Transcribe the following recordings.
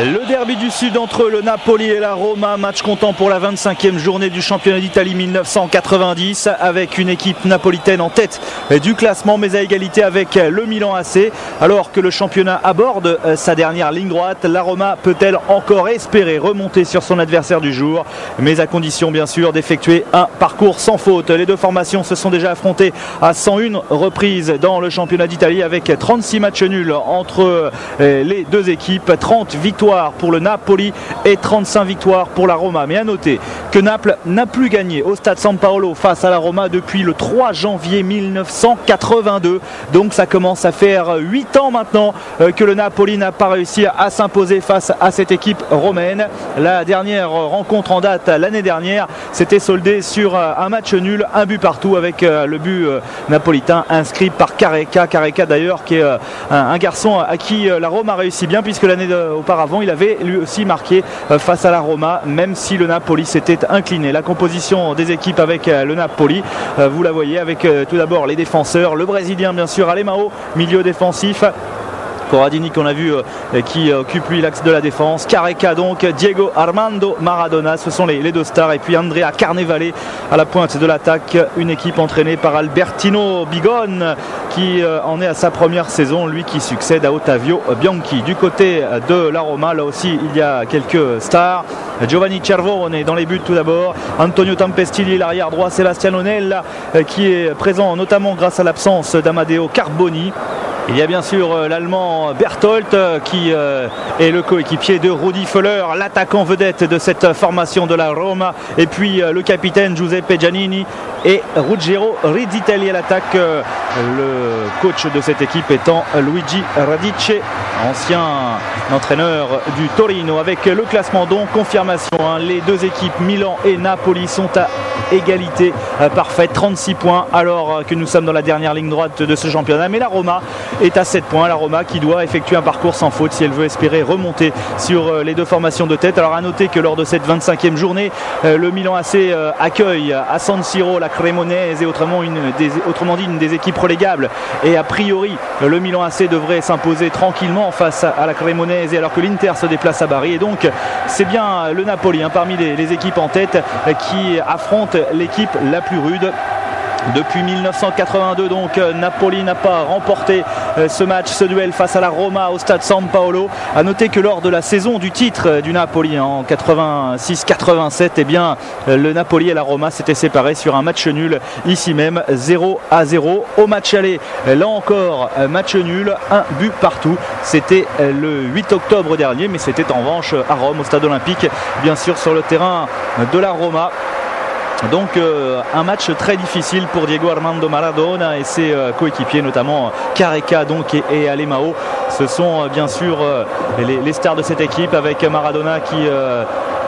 Le derby du Sud entre le Napoli et la Roma, match comptant pour la 25e journée du championnat d'Italie 1990, avec une équipe napolitaine en tête du classement, mais à égalité avec le Milan AC. Alors que le championnat aborde sa dernière ligne droite, la Roma peut-elle encore espérer remonter sur son adversaire du jour, mais à condition bien sûr d'effectuer un parcours sans faute. Les deux formations se sont déjà affrontées à 101 reprises dans le championnat d'Italie, avec 36 matchs nuls entre les deux équipes, 30 victoires pour le Napoli et 35 victoires pour la Roma. Mais à noter que Naples n'a plus gagné au stade San Paolo face à la Roma depuis le 3 janvier 1982. Donc ça commence à faire 8 ans maintenant que le Napoli n'a pas réussi à s'imposer face à cette équipe romaine. La dernière rencontre en date l'année dernière s'était soldée sur un match nul, un but partout, avec le but napolitain inscrit par Careca. Careca d'ailleurs qui est un garçon à qui la Roma a réussi bien, puisque l'année auparavant il avait lui aussi marqué face à la Roma, même si le Napoli s'était incliné. La composition des équipes avec le Napoli, vous la voyez avec tout d'abord les défenseurs, le Brésilien bien sûr Alemão, milieu défensif, Corradini qu'on a vu qui occupe lui l'axe de la défense, Careca donc, Diego Armando Maradona, ce sont les deux stars, et puis Andrea Carnevale à la pointe de l'attaque, une équipe entraînée par Albertino Bigone qui en est à sa première saison, lui qui succède à Ottavio Bianchi. Du côté de la Roma, là aussi il y a quelques stars, Giovanni Cervone dans les buts tout d'abord, Antonio Tempestilli l'arrière droit, Sebastiano Nella qui est présent notamment grâce à l'absence d'Amadeo Carboni. Il y a bien sûr l'Allemand Berthold qui est le coéquipier de Rudi Völler, l'attaquant vedette de cette formation de la Roma, et puis le capitaine Giuseppe Giannini et Ruggero Rizzitelli à l'attaque, le coach de cette équipe étant Luigi Radice, ancien entraîneur du Torino. Avec le classement donc, confirmation, les deux équipes Milan et Napoli sont à égalité parfaite, 36 points, alors que nous sommes dans la dernière ligne droite de ce championnat. Mais la Roma est à 7 points, la Roma qui doit effectuer un parcours sans faute si elle veut espérer remonter sur les deux formations de tête. Alors à noter que lors de cette 25e journée, le Milan AC accueille à San Siro la Cremonese, et autrement dit une des équipes relégables, et a priori le Milan AC devrait s'imposer tranquillement face à la Cremonese, alors que l'Inter se déplace à Bari. Et donc c'est bien le Napoli parmi les équipes en tête qui affronte l'équipe la plus rude. Depuis 1982 donc, Napoli n'a pas remporté ce match, ce duel face à la Roma au stade San Paolo. A noter que lors de la saison du titre du Napoli en 86-87, eh bien le Napoli et la Roma s'étaient séparés sur un match nul ici même, 0-0 au match aller. Là encore match nul, un but partout. C'était le 8 octobre dernier, mais c'était en revanche à Rome au stade olympique, bien sûr sur le terrain de la Roma. Donc un match très difficile pour Diego Armando Maradona et ses coéquipiers, notamment Careca donc et Alemão. Ce sont bien sûr les stars de cette équipe, avec Maradona qui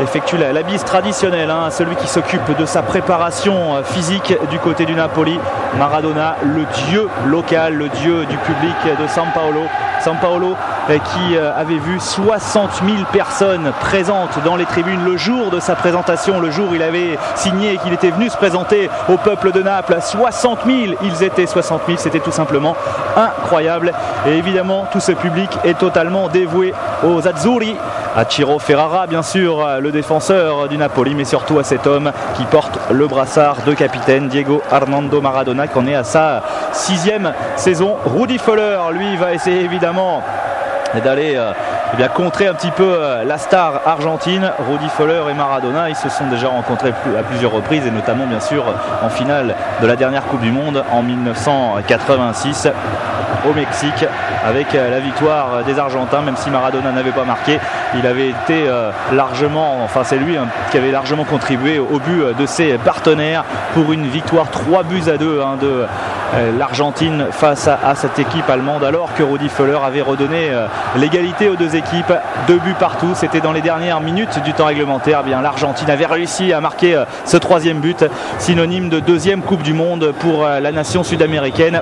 effectue la bise traditionnelle, celui qui s'occupe de sa préparation physique du côté du Napoli. Maradona, le dieu local, le dieu du public de San Paolo. San Paolo qui avait vu 60 000 personnes présentes dans les tribunes le jour de sa présentation, le jour où il avait signé et qu'il était venu se présenter au peuple de Naples. 60 000, ils étaient 60 000, c'était tout simplement incroyable. Et évidemment tout ce public est totalement dévoué aux Azzurri, à Ciro Ferrara bien sûr, le défenseur du Napoli, mais surtout à cet homme qui porte le brassard de capitaine, Diego Armando Maradona, qui en est à sa 6e saison. Rudi Völler lui va essayer évidemment d'aller contrer un petit peu la star argentine. Rudi Völler et Maradona, ils se sont déjà rencontrés à plusieurs reprises, et notamment bien sûr en finale de la dernière Coupe du Monde en 1986 au Mexique, avec la victoire des Argentins. Même si Maradona n'avait pas marqué, il avait été largement, enfin c'est lui qui avait largement contribué au but de ses partenaires pour une victoire 3-2 de l'Argentine face à cette équipe allemande, alors que Rudi Völler avait redonné l'égalité aux deux équipes, 2 buts partout. C'était dans les dernières minutes du temps réglementaire. Bien, l'Argentine avait réussi à marquer ce 3e but, synonyme de 2e Coupe du Monde pour la nation sud-américaine.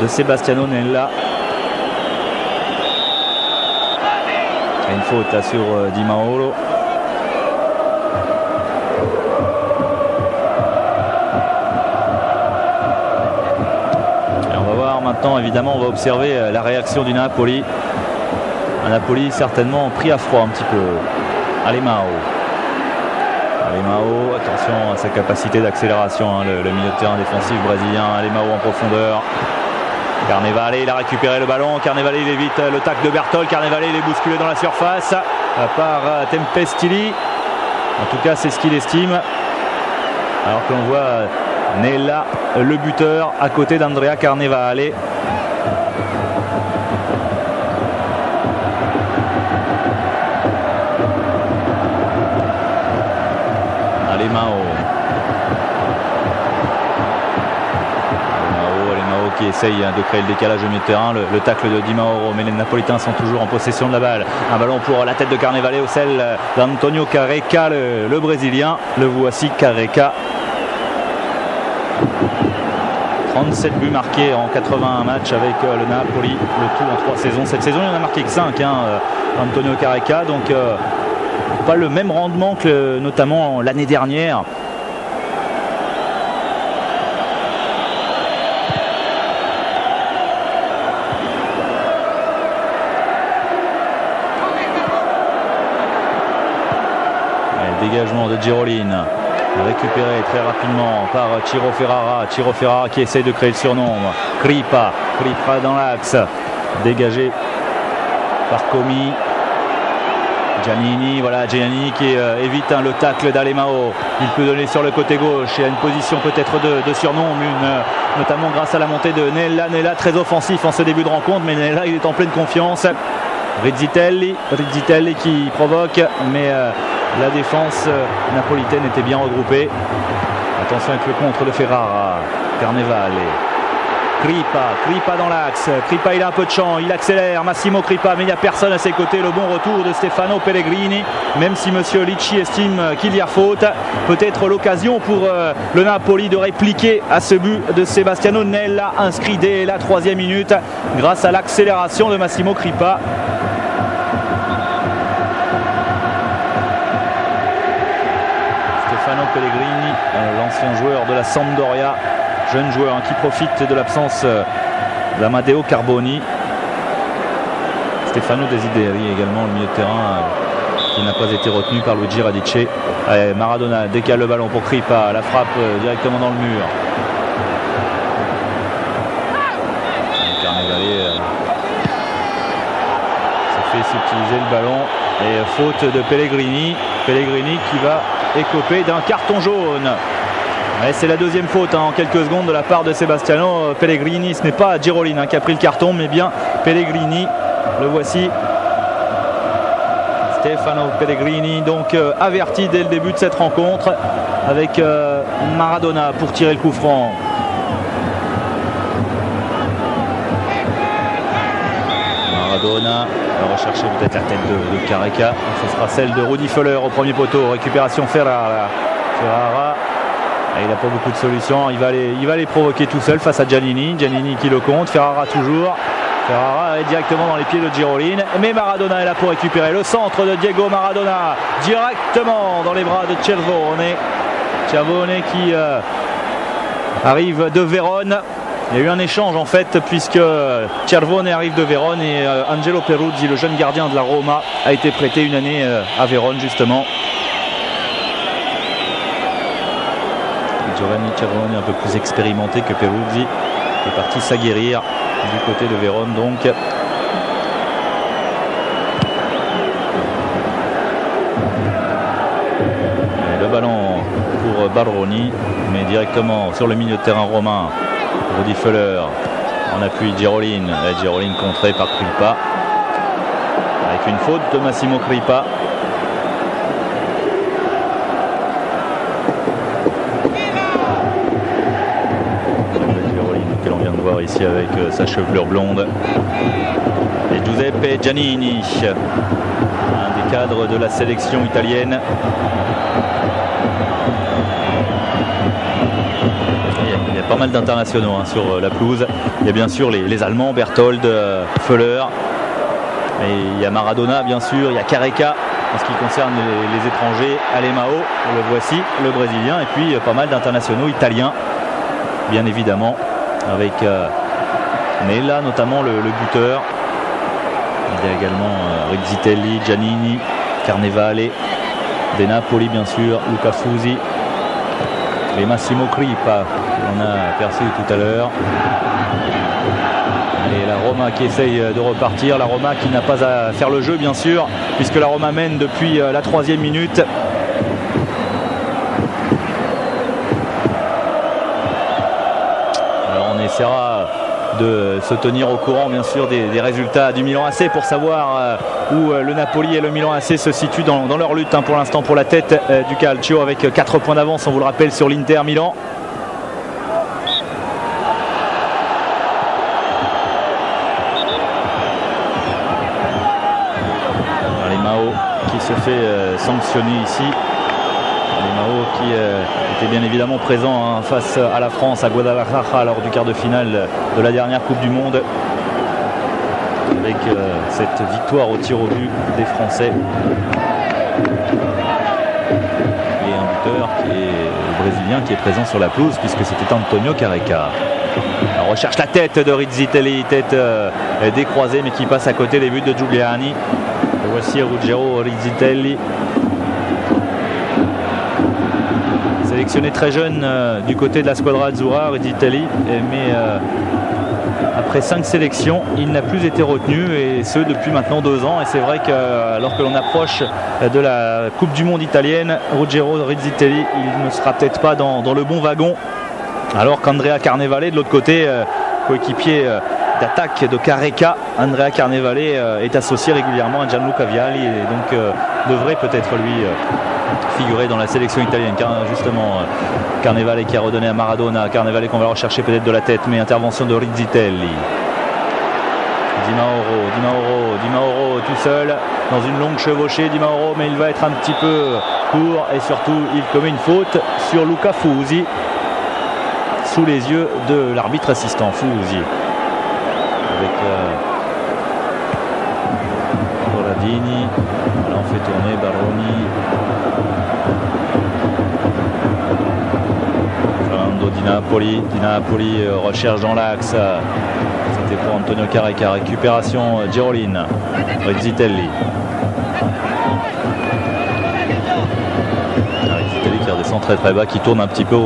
de Sebastiano Nella. Et une faute là sur Di Mauro. Et on va voir maintenant, évidemment, on va observer la réaction du Napoli. Un Napoli certainement pris à froid un petit peu. Alemão, attention à sa capacité d'accélération, hein, le milieu de terrain défensif brésilien. Alemão en profondeur. Carnevale, il a récupéré le ballon. Carnevale, il évite le tacle de Bertol. Carnevale, il est bousculé dans la surface par Tempestili. En tout cas, c'est ce qu'il estime. Alors que l'on voit Nella, le buteur, à côté d'Andrea Carnevale. Alemão qui essaye de créer le décalage au milieu de terrain, le tacle de Di Mauro, mais les Napolitains sont toujours en possession de la balle. Un ballon pour la tête de Carnevale au celle d'Antonio Careca, le Brésilien. Le voici, Careca. 37 buts marqués en 81 matchs avec le Napoli, le tout en 3 saisons. Cette saison, il en a marqué que 5, Antonio Careca, donc pas le même rendement que notamment l'année dernière. Dégagement de Giroline, récupéré très rapidement par Ciro Ferrara. Ciro Ferrara qui essaye de créer le surnombre. Kripa dans l'axe, dégagé par Comi. Giannini, voilà Giannini qui évite le tacle d'Alemão. Il peut donner sur le côté gauche. Il y a une position peut-être de surnombre, notamment grâce à la montée de Nella. Nella très offensif en ce début de rencontre, mais Nella il est en pleine confiance. Rizzitelli qui provoque, mais la défense napolitaine était bien regroupée. Attention avec le contre de Ferrara. Carnevale. Kripa dans l'axe. Kripa, il a un peu de champ, il accélère. Massimo Kripa, mais il n'y a personne à ses côtés. Le bon retour de Stefano Pellegrini, même si Monsieur Licci estime qu'il y a faute. Peut-être l'occasion pour le Napoli de répliquer à ce but de Sebastiano Nella, inscrit dès la 3e minute grâce à l'accélération de Massimo Kripa. Stefano Pellegrini, l'ancien joueur de la Sampdoria, jeune joueur qui profite de l'absence d'Amadeo Carboni. Stefano Desideri également, le milieu de terrain qui n'a pas été retenu par Luigi Radice. Maradona décale le ballon pour Kripa, la frappe directement dans le mur. Carnevale s'est fait subtiliser le ballon et faute de Pellegrini. Pellegrini qui va écoper d'un carton jaune. C'est la 2e faute en quelques secondes de la part de Sebastiano Pellegrini. Ce n'est pas Giroline qui a pris le carton, mais bien Pellegrini. Le voici. Stefano Pellegrini, donc averti dès le début de cette rencontre, avec Maradona pour tirer le coup franc. Maradona va rechercher peut-être la tête de Careca. Ce sera celle de Rudi Völler au premier poteau. Récupération Ferrara. Il n'a pas beaucoup de solutions. Il va les provoquer tout seul face à Giannini. Giannini qui le compte. Ferrara toujours. Ferrara est directement dans les pieds de Giroline. Mais Maradona est là pour récupérer. Le centre de Diego Maradona directement dans les bras de Cervone. Cervone qui arrive de Vérone. Il y a eu un échange en fait, puisque Cervone arrive de Vérone et Angelo Peruzzi, le jeune gardien de la Roma, a été prêté une année à Vérone justement. Giovanni Cervone, un peu plus expérimenté que Peruzzi, est parti s'aguerrir du côté de Vérone donc. Et le ballon pour Baroni, mais directement sur le milieu de terrain romain. Rudi Völler en appui Giroline. Giroline contrée par Kripa avec une faute de Massimo Kripa. Giroline que l'on vient de voir ici avec sa chevelure blonde. Et Giuseppe Giannini, un des cadres de la sélection italienne. Il y a pas mal d'internationaux sur la pelouse. Il y a bien sûr les Allemands, Berthold, Föhler. Et il y a Maradona bien sûr, il y a Careca en ce qui concerne les étrangers, Alemão, le voici, le Brésilien, et puis pas mal d'internationaux italiens, bien évidemment, avec Nella notamment le buteur. Il y a également Rizzitelli, Giannini, Carnevale, De Napoli bien sûr, Luca Fusi, et Massimo Crippa, qu'on a aperçu tout à l'heure. Et la Roma qui essaye de repartir, la Roma qui n'a pas à faire le jeu bien sûr, puisque la Roma mène depuis la 3e minute. Alors on essaiera de se tenir au courant bien sûr des résultats du Milan AC pour savoir où le Napoli et le Milan AC se situent dans leur lutte pour l'instant pour la tête du calcio, avec 4 points d'avance, on vous le rappelle, sur l'Inter Milan. Qui se fait sanctionner ici. Alemão qui était bien évidemment présent face à la France à Guadalajara lors du quart de finale de la dernière Coupe du Monde, avec cette victoire au tir au but des Français. Et un buteur qui est brésilien qui est présent sur la pelouse, puisque c'était Antonio Careca. On recherche la tête de Rizzitelli, tête décroisée mais qui passe à côté des buts de Giuliani. Voici Ruggero Rizzitelli, sélectionné très jeune du côté de la Squadra Azzurra, Rizzitelli, mais après 5 sélections, il n'a plus été retenu, et ce depuis maintenant 2 ans. Et c'est vrai que alors que l'on approche de la Coupe du Monde italienne, Ruggero Rizzitelli, il ne sera peut-être pas dans le bon wagon, alors qu'Andrea Carnevale de l'autre côté, coéquipier d'attaque de Careca, Andrea Carnevale est associé régulièrement à Gianluca Vialli, et donc devrait peut-être lui figurer dans la sélection italienne, car justement Carnevale qui a redonné à Maradona, Carnevale qu'on va rechercher peut-être de la tête, mais intervention de Rizzitelli. Di Mauro tout seul dans une longue chevauchée, Di Mauro, mais il va être un petit peu court, et surtout il commet une faute sur Luca Fusi sous les yeux de l'arbitre assistant. Fusi avec Corradini, là on fait tourner Baroni, Fernando Di Napoli recherche dans l'axe, c'était pour Antonio Careca, récupération Girolin, Rizzitelli. Rizzitelli qui redescend très très bas, qui tourne un petit peu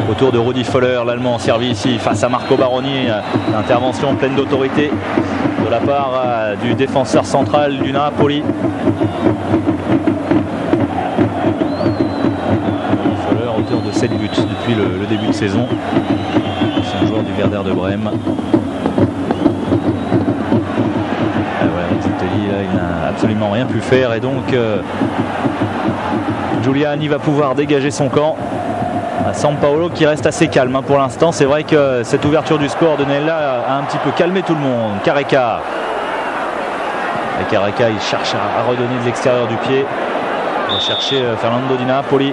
autour de Rudi Völler, l'Allemand servi ici face à Marco Baroni. Intervention pleine d'autorité de la part du défenseur central du Napoli. Völler, auteur de 7 buts depuis le début de saison. C'est un joueur du Werder de Brême. Rizzitelli, là, il n'a absolument rien pu faire, et donc Giuliani va pouvoir dégager son camp. Sampaolo qui reste assez calme pour l'instant. C'est vrai que cette ouverture du score de Nella a un petit peu calmé tout le monde. Careca, et Careca il cherche à redonner de l'extérieur du pied, il va chercher Fernando Di Napoli,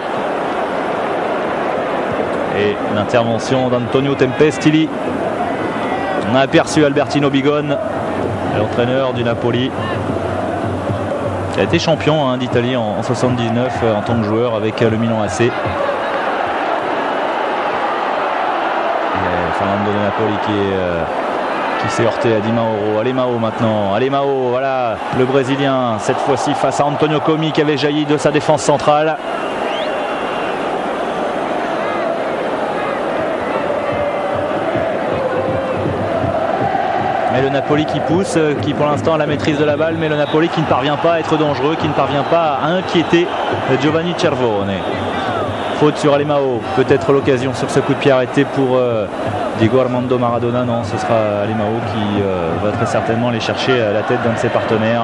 et l'intervention d'Antonio Tempestilli. On a aperçu Albertino Bigone, l'entraîneur du Napoli, qui a été champion d'Italie en 79 en tant que joueur avec le Milan AC. Fernando Di Napoli qui s'est heurté à Di Mauro. Alemão maintenant. Alemão, voilà le Brésilien, cette fois-ci face à Antonio Comi qui avait jailli de sa défense centrale. Mais le Napoli qui pousse, qui pour l'instant a la maîtrise de la balle, mais le Napoli qui ne parvient pas à être dangereux, qui ne parvient pas à inquiéter Giovanni Cervone. Faute sur Alemão, peut-être l'occasion sur ce coup de pied arrêté pour Diego Armando Maradona. Non, ce sera Alemão qui va très certainement aller chercher la tête d'un de ses partenaires.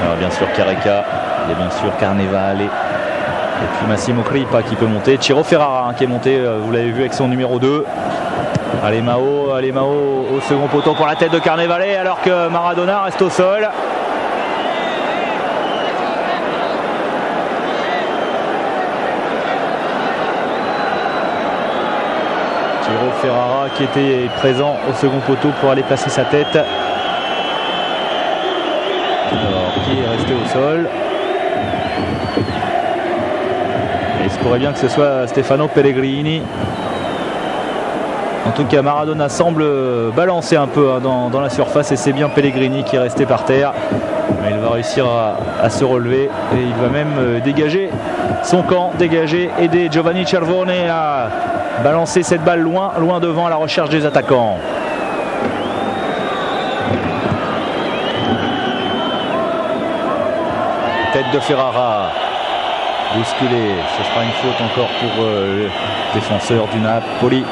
Alors bien sûr Careca, il y a bien sûr Carnevale, et puis Massimo Crippa qui peut monter, Ciro Ferrara qui est monté, vous l'avez vu, avec son numéro 2. Alemão au second poteau pour la tête de Carnevale, alors que Maradona reste au sol. Ferrara qui était présent au second poteau pour aller placer sa tête. Alors, qui est resté au sol? Et il se pourrait bien que ce soit Stefano Pellegrini. En tout cas, Maradona semble balancer un peu dans la surface et c'est bien Pellegrini qui est resté par terre. Mais il va réussir à se relever et il va même dégager son camp, aider Giovanni Cervone à balancer cette balle loin devant à la recherche des attaquants. Tête de Ferrara, bousculé, ce sera une faute encore pour le défenseur du Napoli.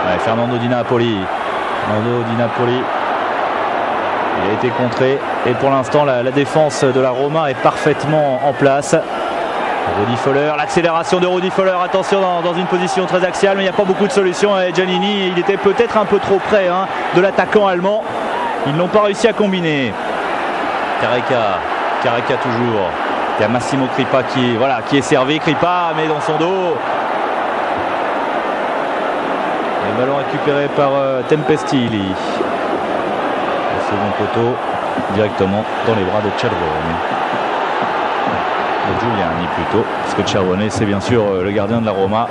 Ouais, Fernando Di Napoli. Il a été contré et pour l'instant la défense de la Roma est parfaitement en place. Rudi Völler, l'accélération de Rudi Völler, attention dans une position très axiale, mais il n'y a pas beaucoup de solutions. Et Giannini, il était peut-être un peu trop près de l'attaquant allemand. Ils n'ont pas réussi à combiner. Careca toujours. Il y a Massimo Crippa qui est servi. Crippa met dans son dos. Le ballon récupéré par Tempestilli. Le second poteau directement dans les bras de Cervone. De Giuliani plutôt, parce que Cervone c'est bien sûr le gardien de la Roma.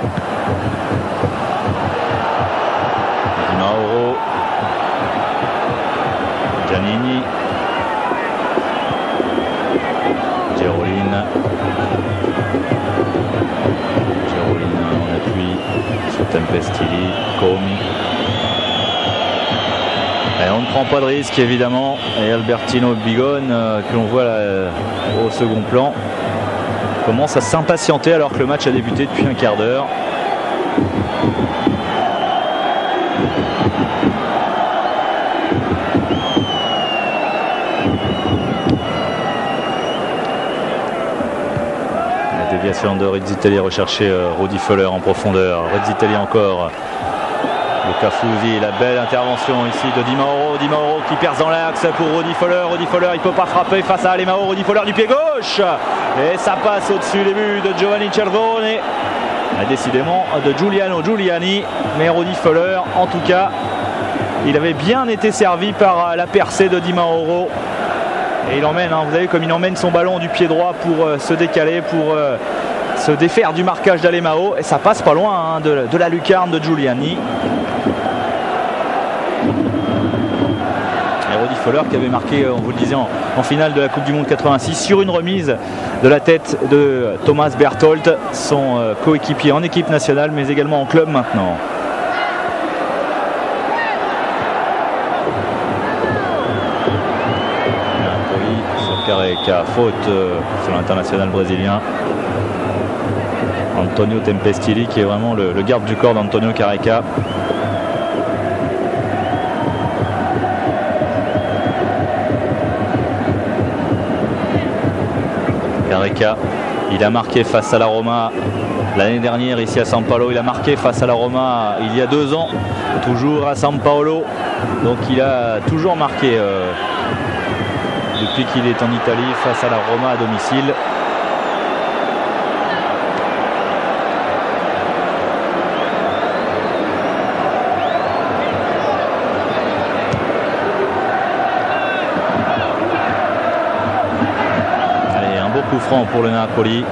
Di Mauro, Giannini, Gerolin en appui sur Tempestilli, Comi. Et on ne prend pas de risque évidemment. Et Albertino Bigone que l'on voit là, au second plan commence à s'impatienter alors que le match a débuté depuis un quart d'heure. La déviation de Rizzitelli recherché Rudi Völler en profondeur. Rizzitelli encore. Luca Fusi, la belle intervention ici de Di Mauro qui perce dans l'axe pour Rudi Völler. Rudi Völler, il ne peut pas frapper face à Alemão. Rudi Völler du pied gauche et ça passe au-dessus des buts de Giovanni Cervone. Décidément de Giuliani, mais Rudi Völler en tout cas il avait bien été servi par la percée de Di Mauro et il emmène, vous avez vu comme il emmène son ballon du pied droit pour se décaler, pour se défaire du marquage d'Alemão et ça passe pas loin de la lucarne de Giuliani. Rudi Völler qui avait marqué, on vous le disait, en finale de la Coupe du Monde 86 sur une remise de la tête de Thomas Berthold, son coéquipier en équipe nationale mais également en club maintenant. Napoli sur Careca, faute sur l'international brésilien. Antonio Tempestilli qui est vraiment le garde du corps d'Antonio Careca. Careca, il a marqué face à la Roma l'année dernière ici à San Paolo, il a marqué face à la Roma il y a 2 ans, toujours à San Paolo, donc il a toujours marqué depuis qu'il est en Italie face à la Roma à domicile. Coup franc pour le Napoli.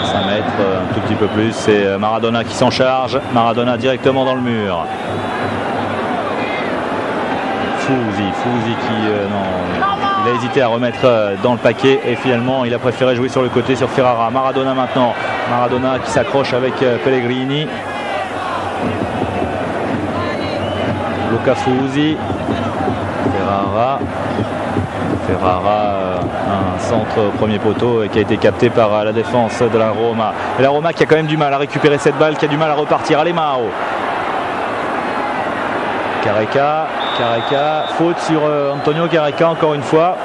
25 mètres, un tout petit peu plus. C'est Maradona qui s'en charge. Maradona directement dans le mur. Fusi qui il a hésité à remettre dans le paquet et finalement il a préféré jouer sur le côté sur Ferrara. Maradona maintenant. Maradona qui s'accroche avec Pellegrini. Luca Fusi. Ferrara, un centre au premier poteau et qui a été capté par la défense de la Roma. Et la Roma qui a quand même du mal à récupérer cette balle, qui a du mal à repartir. Alemão. Careca, faute sur Antonio Careca encore une fois.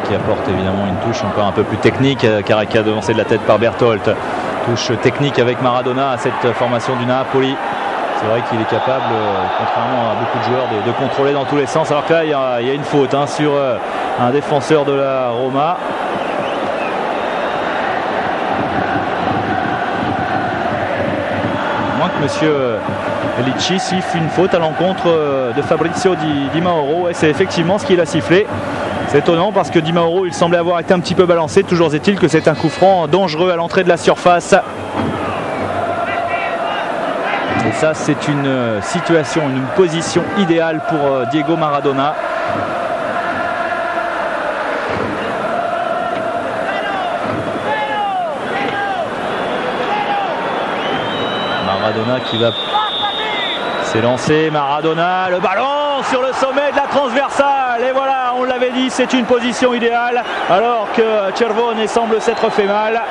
Qui apporte évidemment une touche encore un peu plus technique. Careca devancé de la tête par Berthold. Touche technique avec Maradona à cette formation du Napoli. C'est vrai qu'il est capable, contrairement à beaucoup de joueurs, de contrôler dans tous les sens. Alors que là, il y a une faute sur un défenseur de la Roma. À moins que monsieur Licci siffle une faute à l'encontre de Fabrizio Di Mauro. Et c'est effectivement ce qu'il a sifflé. C'est étonnant parce que Di Mauro, il semblait avoir été un petit peu balancé. Toujours est-il que c'est un coup franc dangereux à l'entrée de la surface. Et ça, c'est une situation, une position idéale pour Diego Maradona. Maradona qui va s'élancer. Maradona, le ballon sur le sommet de la transversale. Et voilà, on l'avait dit, c'est une position idéale. Alors que Cervone semble s'être fait mal.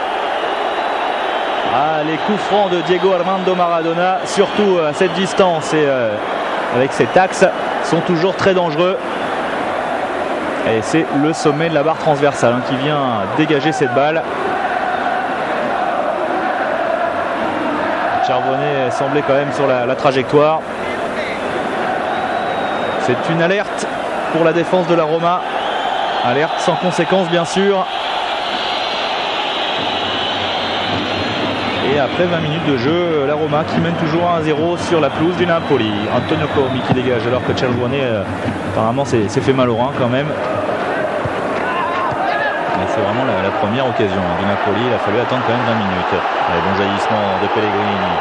Ah, les coups francs de Diego Armando Maradona, surtout à cette distance et avec cet axe, sont toujours très dangereux. Et c'est le sommet de la barre transversale qui vient dégager cette balle. Cervone semblait quand même sur la trajectoire. C'est une alerte pour la défense de la Roma. Alerte sans conséquence, bien sûr. Et après 20 minutes de jeu, la Roma qui mène toujours 1-0 sur la pelouse du Napoli. Antonio Comi qui dégage alors que Cervone apparemment s'est fait mal au rein quand même. Mais c'est vraiment la première occasion du Napoli. Il a fallu attendre quand même 20 minutes. Allez, bon jaillissement de Pellegrini.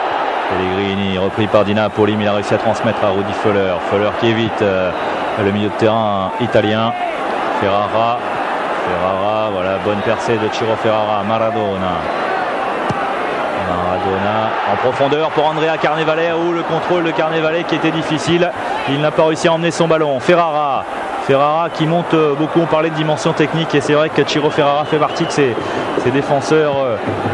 Pellegrini repris par Di Napoli, mais il a réussi à transmettre à Rudi Völler. Völler qui évite le milieu de terrain italien. Ferrara, voilà, bonne percée de Ciro Ferrara. Maradona en profondeur pour Andrea Carnevale. Le contrôle de Carnevale qui était difficile. Il n'a pas réussi à emmener son ballon. Ferrara qui monte beaucoup. On parlait de dimension technique et c'est vrai que Ciro Ferrara fait partie de ces défenseurs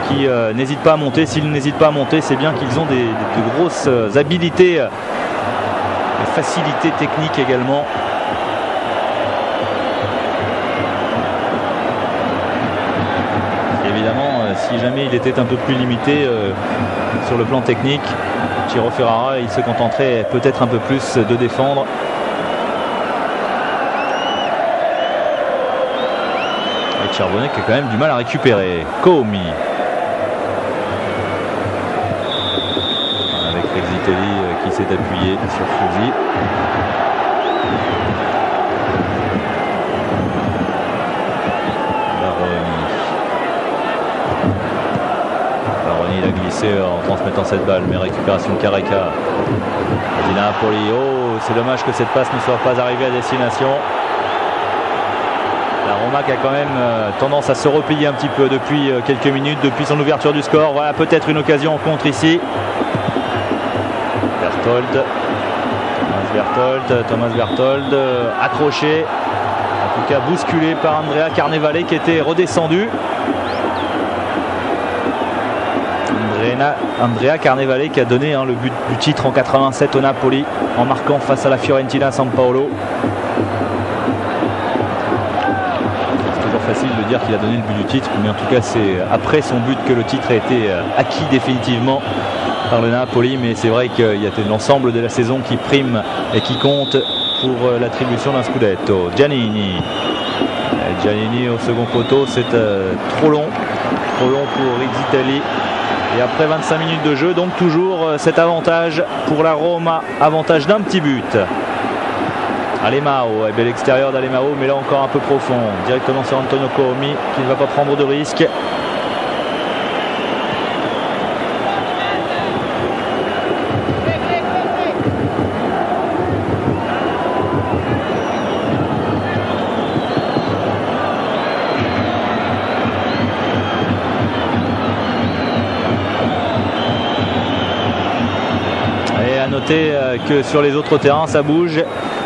qui n'hésitent pas à monter. S'ils n'hésitent pas à monter, c'est bien qu'ils ont de grosses habilités, des facilités techniques également. Évidemment, si jamais il était un peu plus limité sur le plan technique, Ciro Ferrara, il se contenterait peut-être un peu plus de défendre. Et Cervone qui a quand même du mal à récupérer. Comi. Avec Rexitelli qui s'est appuyé sur Fusi. Il a glissé en transmettant cette balle, mais récupération de Careca. Di Napoli, c'est dommage que cette passe ne soit pas arrivée à destination. La Roma qui a quand même tendance à se replier un petit peu depuis quelques minutes, depuis son ouverture du score. Voilà peut-être une occasion en contre ici. Thomas Berthold accroché, en tout cas bousculé par Andrea Carnevale qui était redescendu. Andrea Carnevale qui a donné le but du titre en 87 au Napoli en marquant face à la Fiorentina San Paolo. C'est toujours facile de dire qu'il a donné le but du titre, mais en tout cas c'est après son but que le titre a été acquis définitivement par le Napoli. Mais c'est vrai qu'il y a l'ensemble de la saison qui prime et qui compte pour l'attribution d'un scudetto. Giannini au second poteau, c'est trop long pour Rexitelli. Et après 25 minutes de jeu, donc toujours cet avantage pour la Roma, avantage d'un petit but. Alemao, bel extérieur d'Alemao, mais là encore un peu profond, directement sur Antonio Comi qui ne va pas prendre de risque. Que sur les autres terrains ça bouge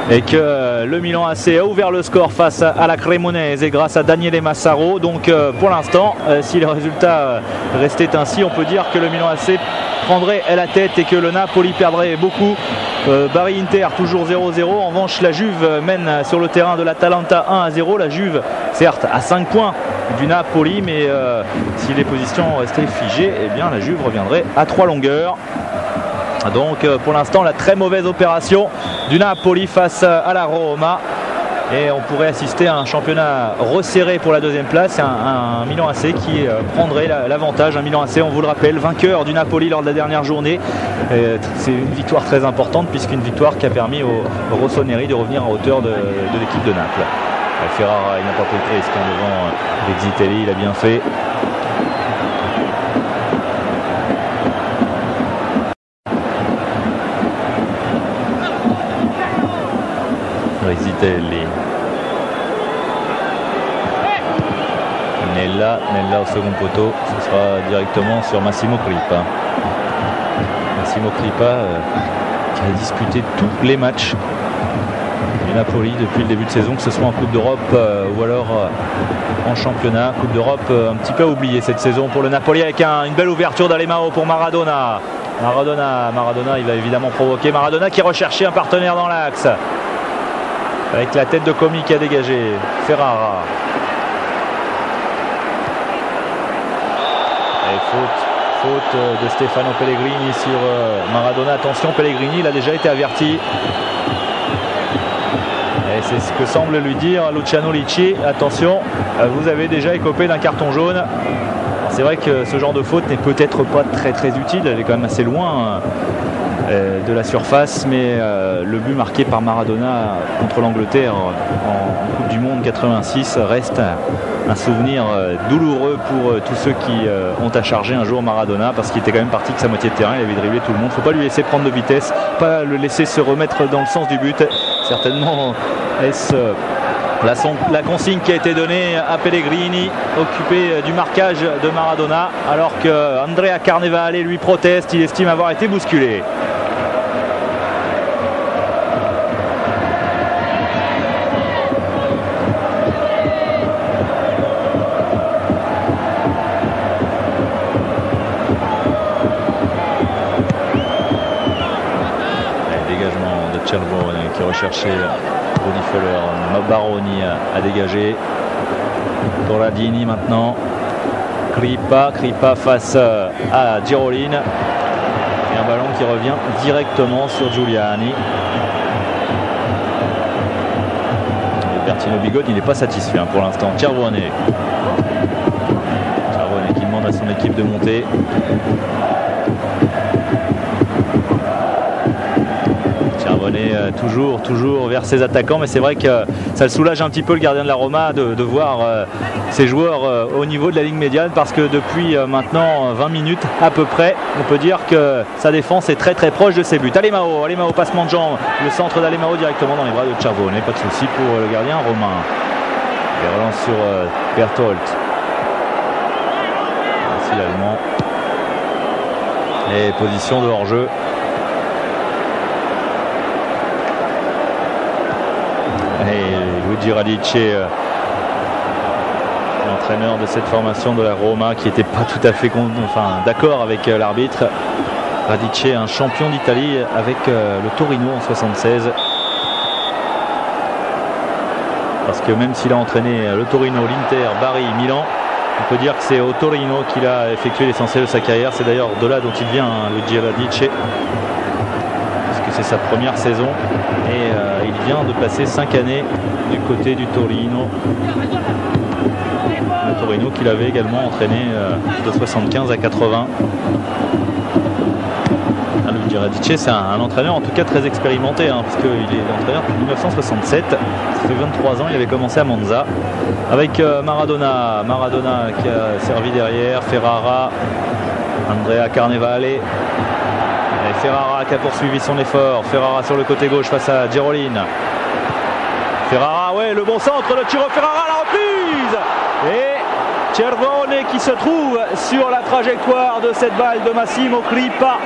et que le Milan AC a ouvert le score face à la Cremonese grâce à Daniele Massaro. Donc pour l'instant, si le résultat restait ainsi, on peut dire que le Milan AC prendrait la tête et que le Napoli perdrait beaucoup. Bari Inter toujours 0-0. En revanche, la Juve mène sur le terrain de l'Atalanta 1-0. La Juve certes à 5 points du Napoli, mais si les positions restaient figées, eh bien la Juve reviendrait à 3 longueurs. Donc pour l'instant la très mauvaise opération du Napoli face à la Roma. Et on pourrait assister à un championnat resserré pour la deuxième place, un Milan AC qui prendrait l'avantage. Un Milan AC, on vous le rappelle, vainqueur du Napoli lors de la dernière journée. C'est une victoire très importante puisqu'une victoire qui a permis au Rossoneri de revenir à hauteur de l'équipe de Naples. Ferrara, il n'a pas pris le risque devant Vexitelli, il a bien fait. Vexitelli. Nella au second poteau, ce sera directement sur Massimo Crippa. Massimo Crippa qui a disputé tous les matchs du Napoli depuis le début de saison, que ce soit en Coupe d'Europe ou alors en championnat. Coupe d'Europe un petit peu oubliée cette saison pour le Napoli, avec une belle ouverture d'Alemao pour Maradona. Maradona, il va évidemment provoquer. Maradona qui recherchait un partenaire dans l'axe, avec la tête de Comi qui a dégagé. Ferrara. Faute de Stefano Pellegrini sur Maradona. Attention, Pellegrini, il a déjà été averti. Et c'est ce que semble lui dire Luciano Licci. Attention, vous avez déjà écopé d'un carton jaune. C'est vrai que ce genre de faute n'est peut-être pas très utile. Elle est quand même assez loin de la surface. Mais le but marqué par Maradona contre l'Angleterre en Coupe du Monde 86 reste un souvenir douloureux pour tous ceux qui ont à charger un jour Maradona, parce qu'il était quand même parti de sa moitié de terrain, il avait dribblé tout le monde. Faut pas lui laisser prendre de vitesse, pas le laisser se remettre dans le sens du but. Certainement est-ce la consigne qui a été donnée à Pellegrini, occupé du marquage de Maradona, alors que Andrea Carnevale lui proteste, il estime avoir été bousculé. Qui recherchait Rudi Feller. Baroni a dégagé. Corradini maintenant. Crippa face à Girolin. Et un ballon qui revient directement sur Giuliani. Et Bertino Bigot, il n'est pas satisfait pour l'instant. Cervone qui demande à son équipe de monter. Toujours vers ses attaquants, mais c'est vrai que ça le soulage un petit peu, le gardien de la Roma, de voir ses joueurs au niveau de la ligne médiane, parce que depuis maintenant 20 minutes à peu près, on peut dire que sa défense est très proche de ses buts. Alemao, passement de jambes, le centre d'Alemao directement dans les bras de Cervone, pas de souci pour le gardien romain. Et relance sur Berthold. Ainsi l'Allemand. Et position de hors-jeu. Et Luigi Radice, l'entraîneur de cette formation de la Roma, qui n'était pas tout à fait d'accord avec l'arbitre. Radice, un champion d'Italie avec le Torino en 76. Parce que même s'il a entraîné le Torino, l'Inter, Bari, Milan, on peut dire que c'est au Torino qu'il a effectué l'essentiel de sa carrière. C'est d'ailleurs de là dont il vient, Luigi Radice. C'est sa première saison et il vient de passer 5 années du côté du Torino. Le Torino qu'il avait également entraîné de 75 à 80. Luigi Radice, c'est un entraîneur en tout cas très expérimenté, parce qu'il est entraîneur depuis 1967. Ça fait 23 ans, il avait commencé à Monza avec Maradona qui a servi derrière, Ferrara, Andrea Carnevale. Et Ferrara qui a poursuivi son effort. Ferrara sur le côté gauche face à Girolin. Ferrara, le bon centre de Tiro Ferrara, la reprise. Et Cervone qui se trouve sur la trajectoire de cette balle de Massimo Crippa.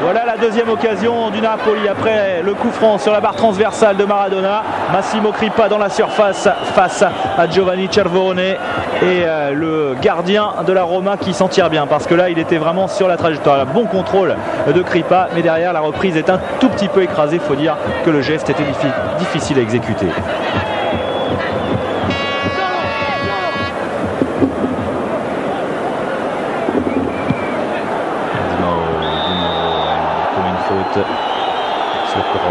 Voilà la deuxième occasion du Napoli après le coup franc sur la barre transversale de Maradona. Massimo Crippa dans la surface face à Giovanni Cervone et le gardien de la Roma qui s'en tire bien, parce que là il était vraiment sur la trajectoire. Bon contrôle de Crippa, mais derrière la reprise est un tout petit peu écrasée. Il faut dire que le geste était difficile à exécuter.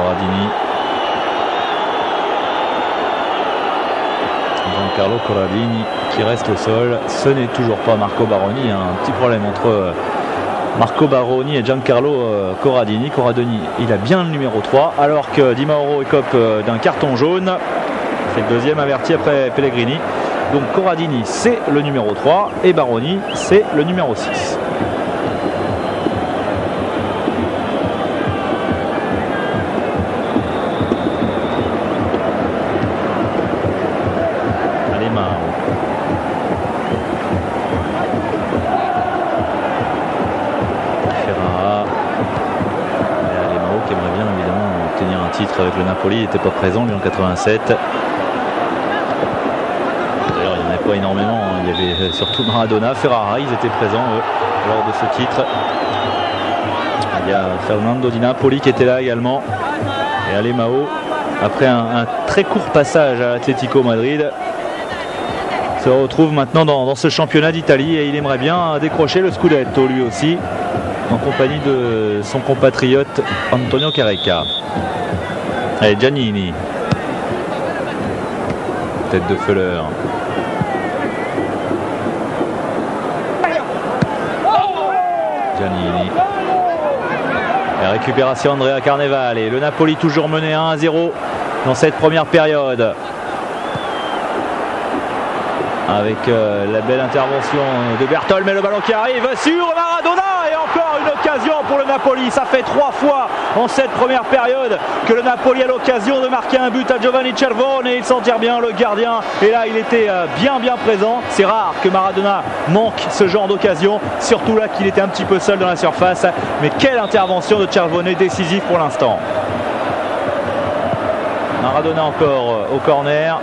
Corradini. Giancarlo Corradini qui reste au sol. Ce n'est toujours pas Marco Baroni. Un petit problème entre Marco Baroni et Giancarlo Corradini. Corradini, il a bien le numéro 3, alors que Di Mauro écope d'un carton jaune. C'est le deuxième averti après Pellegrini. Donc Corradini, c'est le numéro 3 et Baroni, c'est le numéro 6. Avec le Napoli, il n'était pas présent lui en 87. D'ailleurs il n'y en avait pas énormément, il y avait surtout Maradona, Ferrara, ils étaient présents eux, lors de ce titre. Il y a Fernando Di Napoli qui était là également, et Alemão, après un très court passage à Atlético Madrid, se retrouve maintenant dans ce championnat d'Italie et il aimerait bien décrocher le Scudetto lui aussi, en compagnie de son compatriote Antonio Careca. Allez, Giannini, tête de Feller. Giannini. La récupération Andrea Carnevale. Et le Napoli toujours mené 1-0 dans cette première période. Avec la belle intervention de Bertol, mais le ballon qui arrive sur Maradona et encore une occasion pour le Napoli. Ça fait 3 fois en cette première période que le Napoli a l'occasion de marquer un but à Giovanni Cervone et il s'en tire bien, le gardien. Et là il était bien présent. C'est rare que Maradona manque ce genre d'occasion, surtout là qu'il était un petit peu seul dans la surface. Mais quelle intervention de Cervone, décisive pour l'instant. Maradona encore au corner.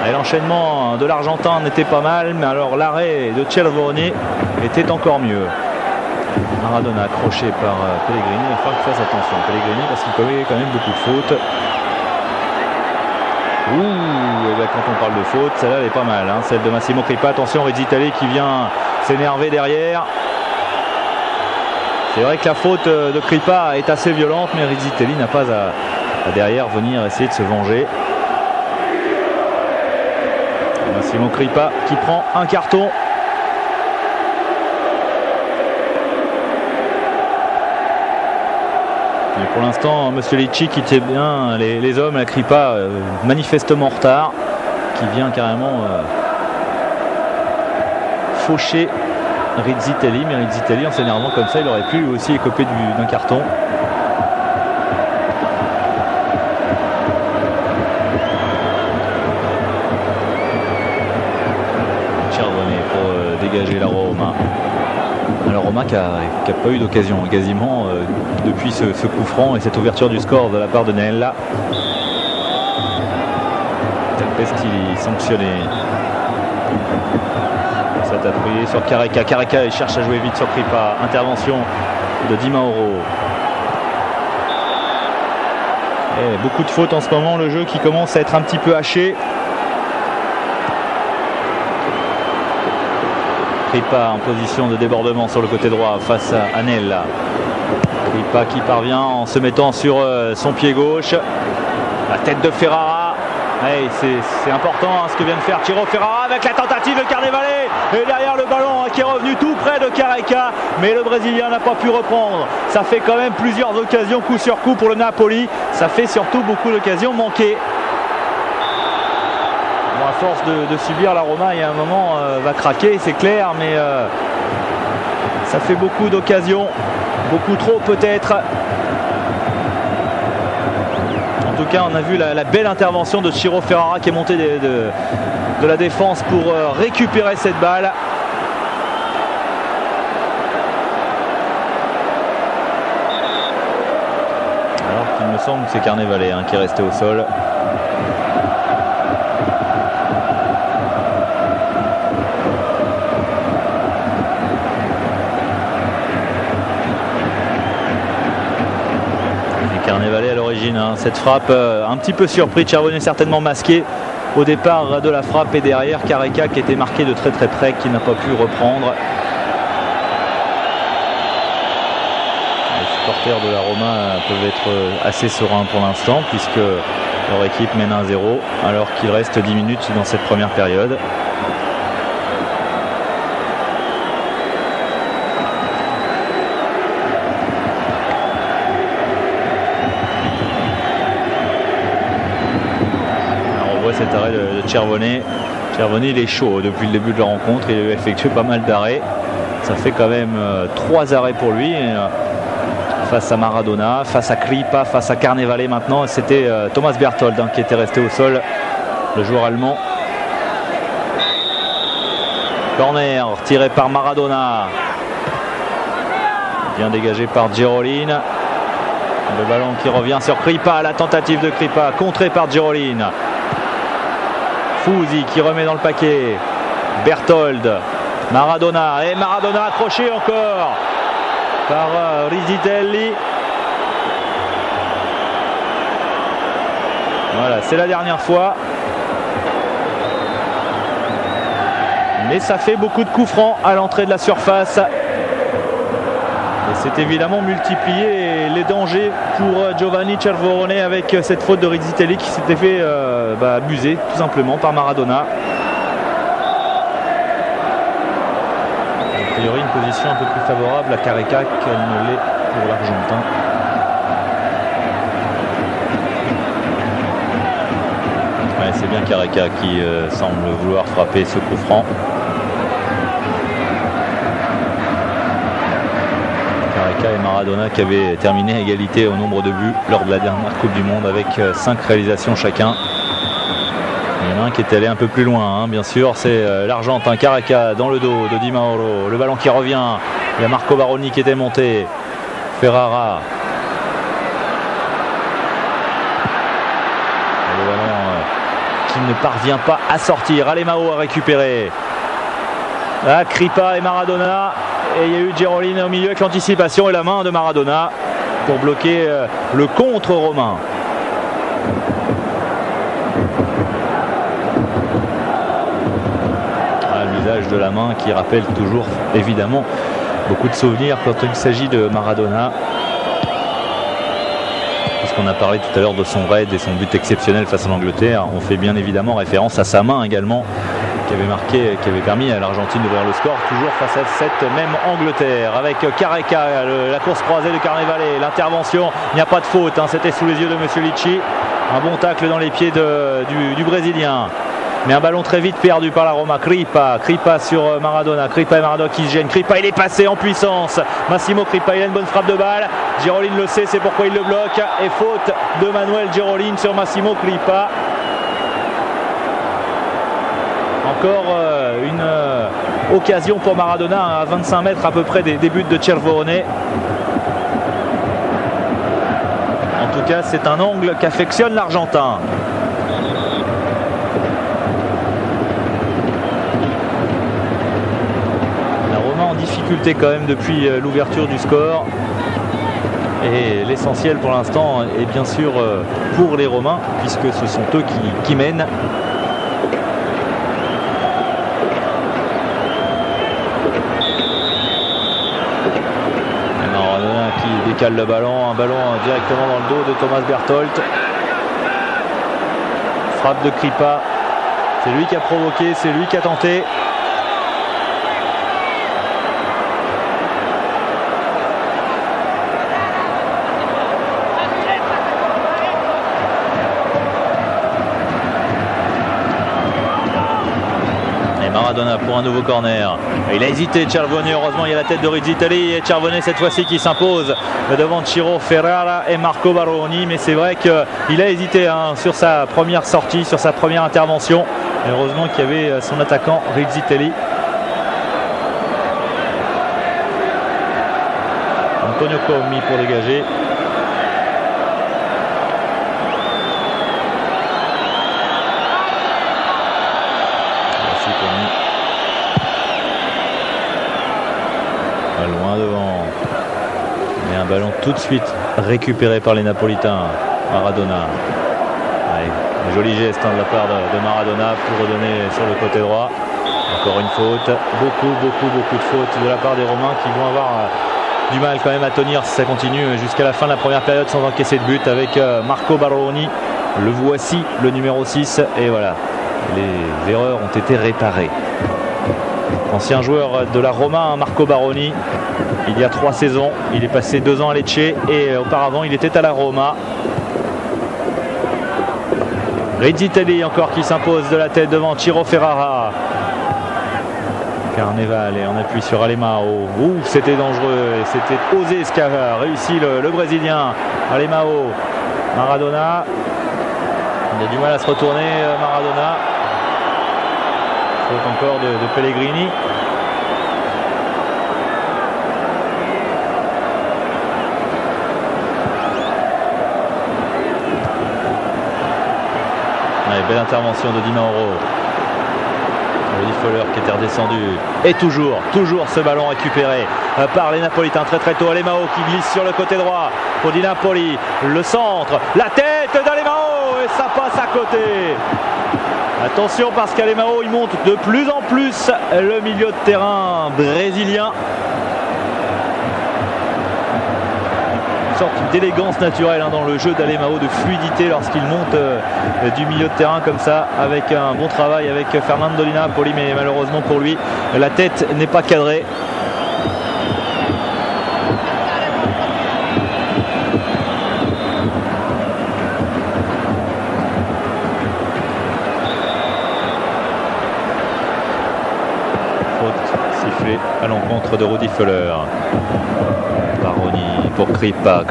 Et l'enchaînement de l'Argentin n'était pas mal, mais alors l'arrêt de Cervone était encore mieux. Maradona accroché par Pellegrini, il va falloir qu'il fasse attention. Pellegrini parce qu'il commet quand même beaucoup de fautes. Ouh, et bien quand on parle de faute, celle-là elle est pas mal, hein, celle de Massimo Crippa. Attention, Rizzitelli qui vient s'énerver derrière. C'est vrai que la faute de Crippa est assez violente, mais Rizzitelli n'a pas à derrière venir essayer de se venger. Massimo Crippa qui prend un carton. Et pour l'instant, Monsieur Licci qui tient bien les hommes, la Crippa manifestement en retard, qui vient carrément faucher Rizzitelli. Mais Rizzitelli, en s'énervant comme ça, il aurait pu lui aussi écoper d'un carton. Dégager la Roma. Alors Roma qui n'a pas eu d'occasion quasiment depuis ce coup franc et cette ouverture du score de la part de Nella. Tempestilli sanctionné. Ça t'a appuyé sur Careca. Careca il cherche à jouer vite sur Crippa. Intervention de Di Mauro. Et beaucoup de fautes en ce moment, le jeu qui commence à être un petit peu haché. Crippa en position de débordement sur le côté droit face à Nella. Crippa qui parvient en se mettant sur son pied gauche. La tête de Ferrara. Hey, c'est important hein, ce que vient de faire Ciro Ferrara avec la tentative de Carnevale. Et derrière le ballon qui est revenu tout près de Careca. Mais le Brésilien n'a pas pu reprendre. Ça fait quand même plusieurs occasions coup sur coup pour le Napoli. Ça fait surtout beaucoup d'occasions manquées. À force de subir, la Roma, il y a un moment va craquer, c'est clair, mais ça fait beaucoup d'occasions, beaucoup trop peut-être. En tout cas, on a vu la belle intervention de Ciro Ferrara qui est monté de la défense pour récupérer cette balle. Alors qu'il me semble que c'est Carnevale hein, qui est resté au sol. Carnevale à l'origine, hein. Cette frappe un petit peu surpris, Cervone certainement masqué au départ de la frappe et derrière Careca qui était marqué de très près, qui n'a pas pu reprendre. supporters de la Roma peuvent être assez sereins pour l'instant, puisque leur équipe mène 1-0 alors qu'il reste 10 minutes dans cette première période. Alors on voit cet arrêt de Cervone. Cervone, il est chaud depuis le début de la rencontre, il a effectué pas mal d'arrêts. Ça fait quand même 3 arrêts pour lui. Face à Maradona, face à Kripa, face à Carnevale maintenant. C'était Thomas Berthold qui était resté au sol, le joueur allemand. Corner tiré par Maradona. Bien dégagé par Giroline. Le ballon qui revient sur Kripa, la tentative de Kripa, contrée par Giroline. Fusi qui remet dans le paquet. Berthold. Maradona, et Maradona accroché encore par Rizzitelli. Voilà, c'est la dernière fois. Mais ça fait beaucoup de coups francs à l'entrée de la surface. Et c'est évidemment multiplié les dangers pour Giovanni Cervone avec cette faute de Rizzitelli qui s'était fait abuser tout simplement par Maradona. A priori une position un peu plus favorable à Careca qu'elle ne l'est pour l'Argentin. Ouais, c'est bien Careca qui semble vouloir frapper ce coup franc. Careca et Maradona qui avaient terminé à égalité au nombre de buts lors de la dernière Coupe du Monde avec 5 réalisations chacun. Il y en a un qui est allé un peu plus loin, bien sûr, c'est l'Argentin Careca dans le dos de Di Mauro. Le ballon qui revient, il y a Marco Baroni qui était monté. Ferrara. Et le ballon qui ne parvient pas à sortir. Alemão a récupéré. Là, Kripa et Maradona. Et il y a eu Giroline au milieu avec l'anticipation et la main de Maradona pour bloquer le contre romain. L'usage de la main qui rappelle toujours évidemment beaucoup de souvenirs quand il s'agit de Maradona, puisqu'on a parlé tout à l'heure de son raid et son but exceptionnel face à l'Angleterre. On fait bien évidemment référence à sa main également qui avait marqué, qui avait permis à l'Argentine d'ouvrir le score, toujours face à cette même Angleterre, avec Careca, la course croisée de Carnevale, l'intervention, il n'y a pas de faute, c'était sous les yeux de Monsieur Licci, un bon tacle dans les pieds du Brésilien. Mais un ballon très vite perdu par la Roma. Kripa sur Maradona. Kripa et Maradona qui se gênent. Kripa, il est passé en puissance. Massimo Kripa, il a une bonne frappe de balle. Giroline le sait, c'est pourquoi il le bloque. Et faute de Manuel Giroline sur Massimo Kripa. Encore une occasion pour Maradona à 25 mètres à peu près des buts de Cervone. En tout cas, c'est un angle qu'affectionne l'Argentin. En difficulté quand même depuis l'ouverture du score, et l'essentiel pour l'instant est bien sûr pour les Romains puisque ce sont eux qui mènent. Maradona qui décale le ballon, un ballon directement dans le dos de Thomas Berthold. Frappe de Kripa, c'est lui qui a provoqué, c'est lui qui a tenté. Maradona pour un nouveau corner. Il a hésité, Cervone. Heureusement, il y a la tête de Rizzitelli et Cervone cette fois-ci qui s'impose devant Ciro Ferrara et Marco Baroni. Mais c'est vrai qu'il a hésité sur sa première sortie, sur sa première intervention. Et heureusement qu'il y avait son attaquant Rizzitelli. Antonio Commi pour dégager. Loin devant, mais un ballon tout de suite récupéré par les Napolitains. Maradona, allez, un joli geste de la part de Maradona pour redonner sur le côté droit. Encore une faute, beaucoup de fautes de la part des Romains qui vont avoir du mal quand même à tenir si ça continue jusqu'à la fin de la première période sans encaisser de but avec Marco Baroni. Le voici, le numéro 6. Et voilà, les erreurs ont été réparées. Ancien joueur de la Roma, Marco Baroni. Il y a 3 saisons, il est passé 2 ans à Lecce et auparavant il était à la Roma. Rizzitelli encore qui s'impose de la tête devant Ciro Ferrara. Carneval et on appuie sur Alemao. C'était dangereux et c'était osé ce qu'a réussi le Brésilien. Alemao, Maradona. Il a du mal à se retourner, Maradona. Faute encore de Pellegrini. Allez, belle intervention de Di Mauro. Rudy Foller qui était redescendu. Et toujours ce ballon récupéré par les Napolitains très tôt. Alemao qui glisse sur le côté droit pour Di Napoli. Le centre, la tête d'Alemao et ça passe à côté. Attention parce qu'Alemao il monte de plus en plus le milieu de terrain brésilien. Une sorte d'élégance naturelle dans le jeu d'Alemao, de fluidité lorsqu'il monte du milieu de terrain comme ça, avec un bon travail avec Fernando Di Napoli, mais malheureusement pour lui la tête n'est pas cadrée. À l'encontre de Rudy Foller. Baroni pour Crippa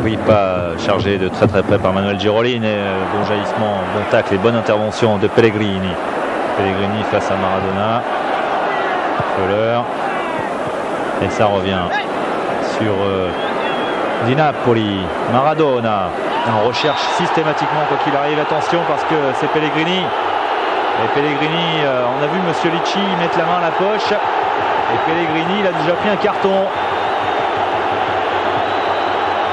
chargé de très près par Manuel Girolin et bon jaillissement, bon tacle et bonne intervention de Pellegrini face à Maradona. Foller et ça revient sur Di Napoli. Maradona on recherche systématiquement quoi qu'il arrive, attention parce que c'est Pellegrini et Pellegrini on a vu Monsieur Licci mettre la main à la poche. Et Pellegrini, il a déjà pris un carton.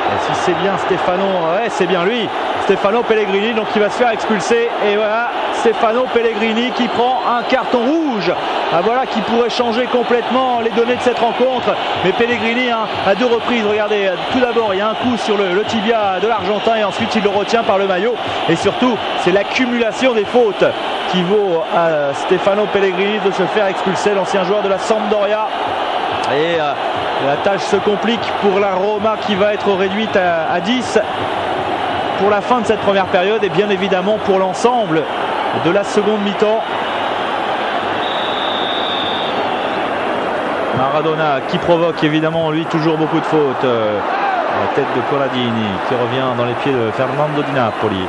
Et si c'est bien Stefano, ouais, c'est bien lui, Stefano Pellegrini, donc il va se faire expulser. Et voilà, Stefano Pellegrini qui prend un carton rouge. Ah, voilà qui pourrait changer complètement les données de cette rencontre. Mais Pellegrini à 2 reprises, regardez, tout d'abord il y a un coup sur le tibia de l'Argentin et ensuite il le retient par le maillot. Et surtout, c'est l'accumulation des fautes qui vaut à Stefano Pellegrini de se faire expulser, l'ancien joueur de la Sampdoria. Et la tâche se complique pour la Roma qui va être réduite à 10 pour la fin de cette première période et bien évidemment pour l'ensemble de la seconde mi-temps. Maradona qui provoque évidemment lui toujours beaucoup de fautes. La tête de Corradini qui revient dans les pieds de Fernando Di Napoli.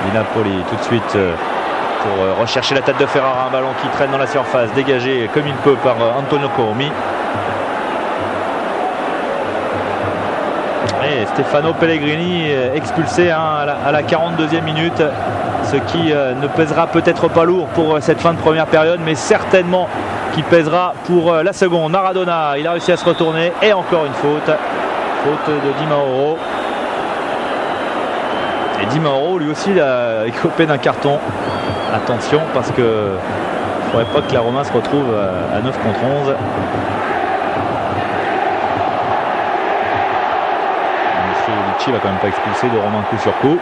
Di Napoli tout de suite pour rechercher la tête de Ferrara, un ballon qui traîne dans la surface, dégagé comme il peut par Antonio Comi. Et Stefano Pellegrini expulsé à la 42e minute, ce qui ne pèsera peut-être pas lourd pour cette fin de première période, mais certainement qui pèsera pour la seconde. Maradona, il a réussi à se retourner et encore une faute de Di Mauro. Et Di Mauro lui aussi il a écopé d'un carton. Attention parce que il ne faudrait pas que la Roma se retrouve à 9 contre 11. Monsieur Licci va quand même pas expulser de Romain coup sur coup.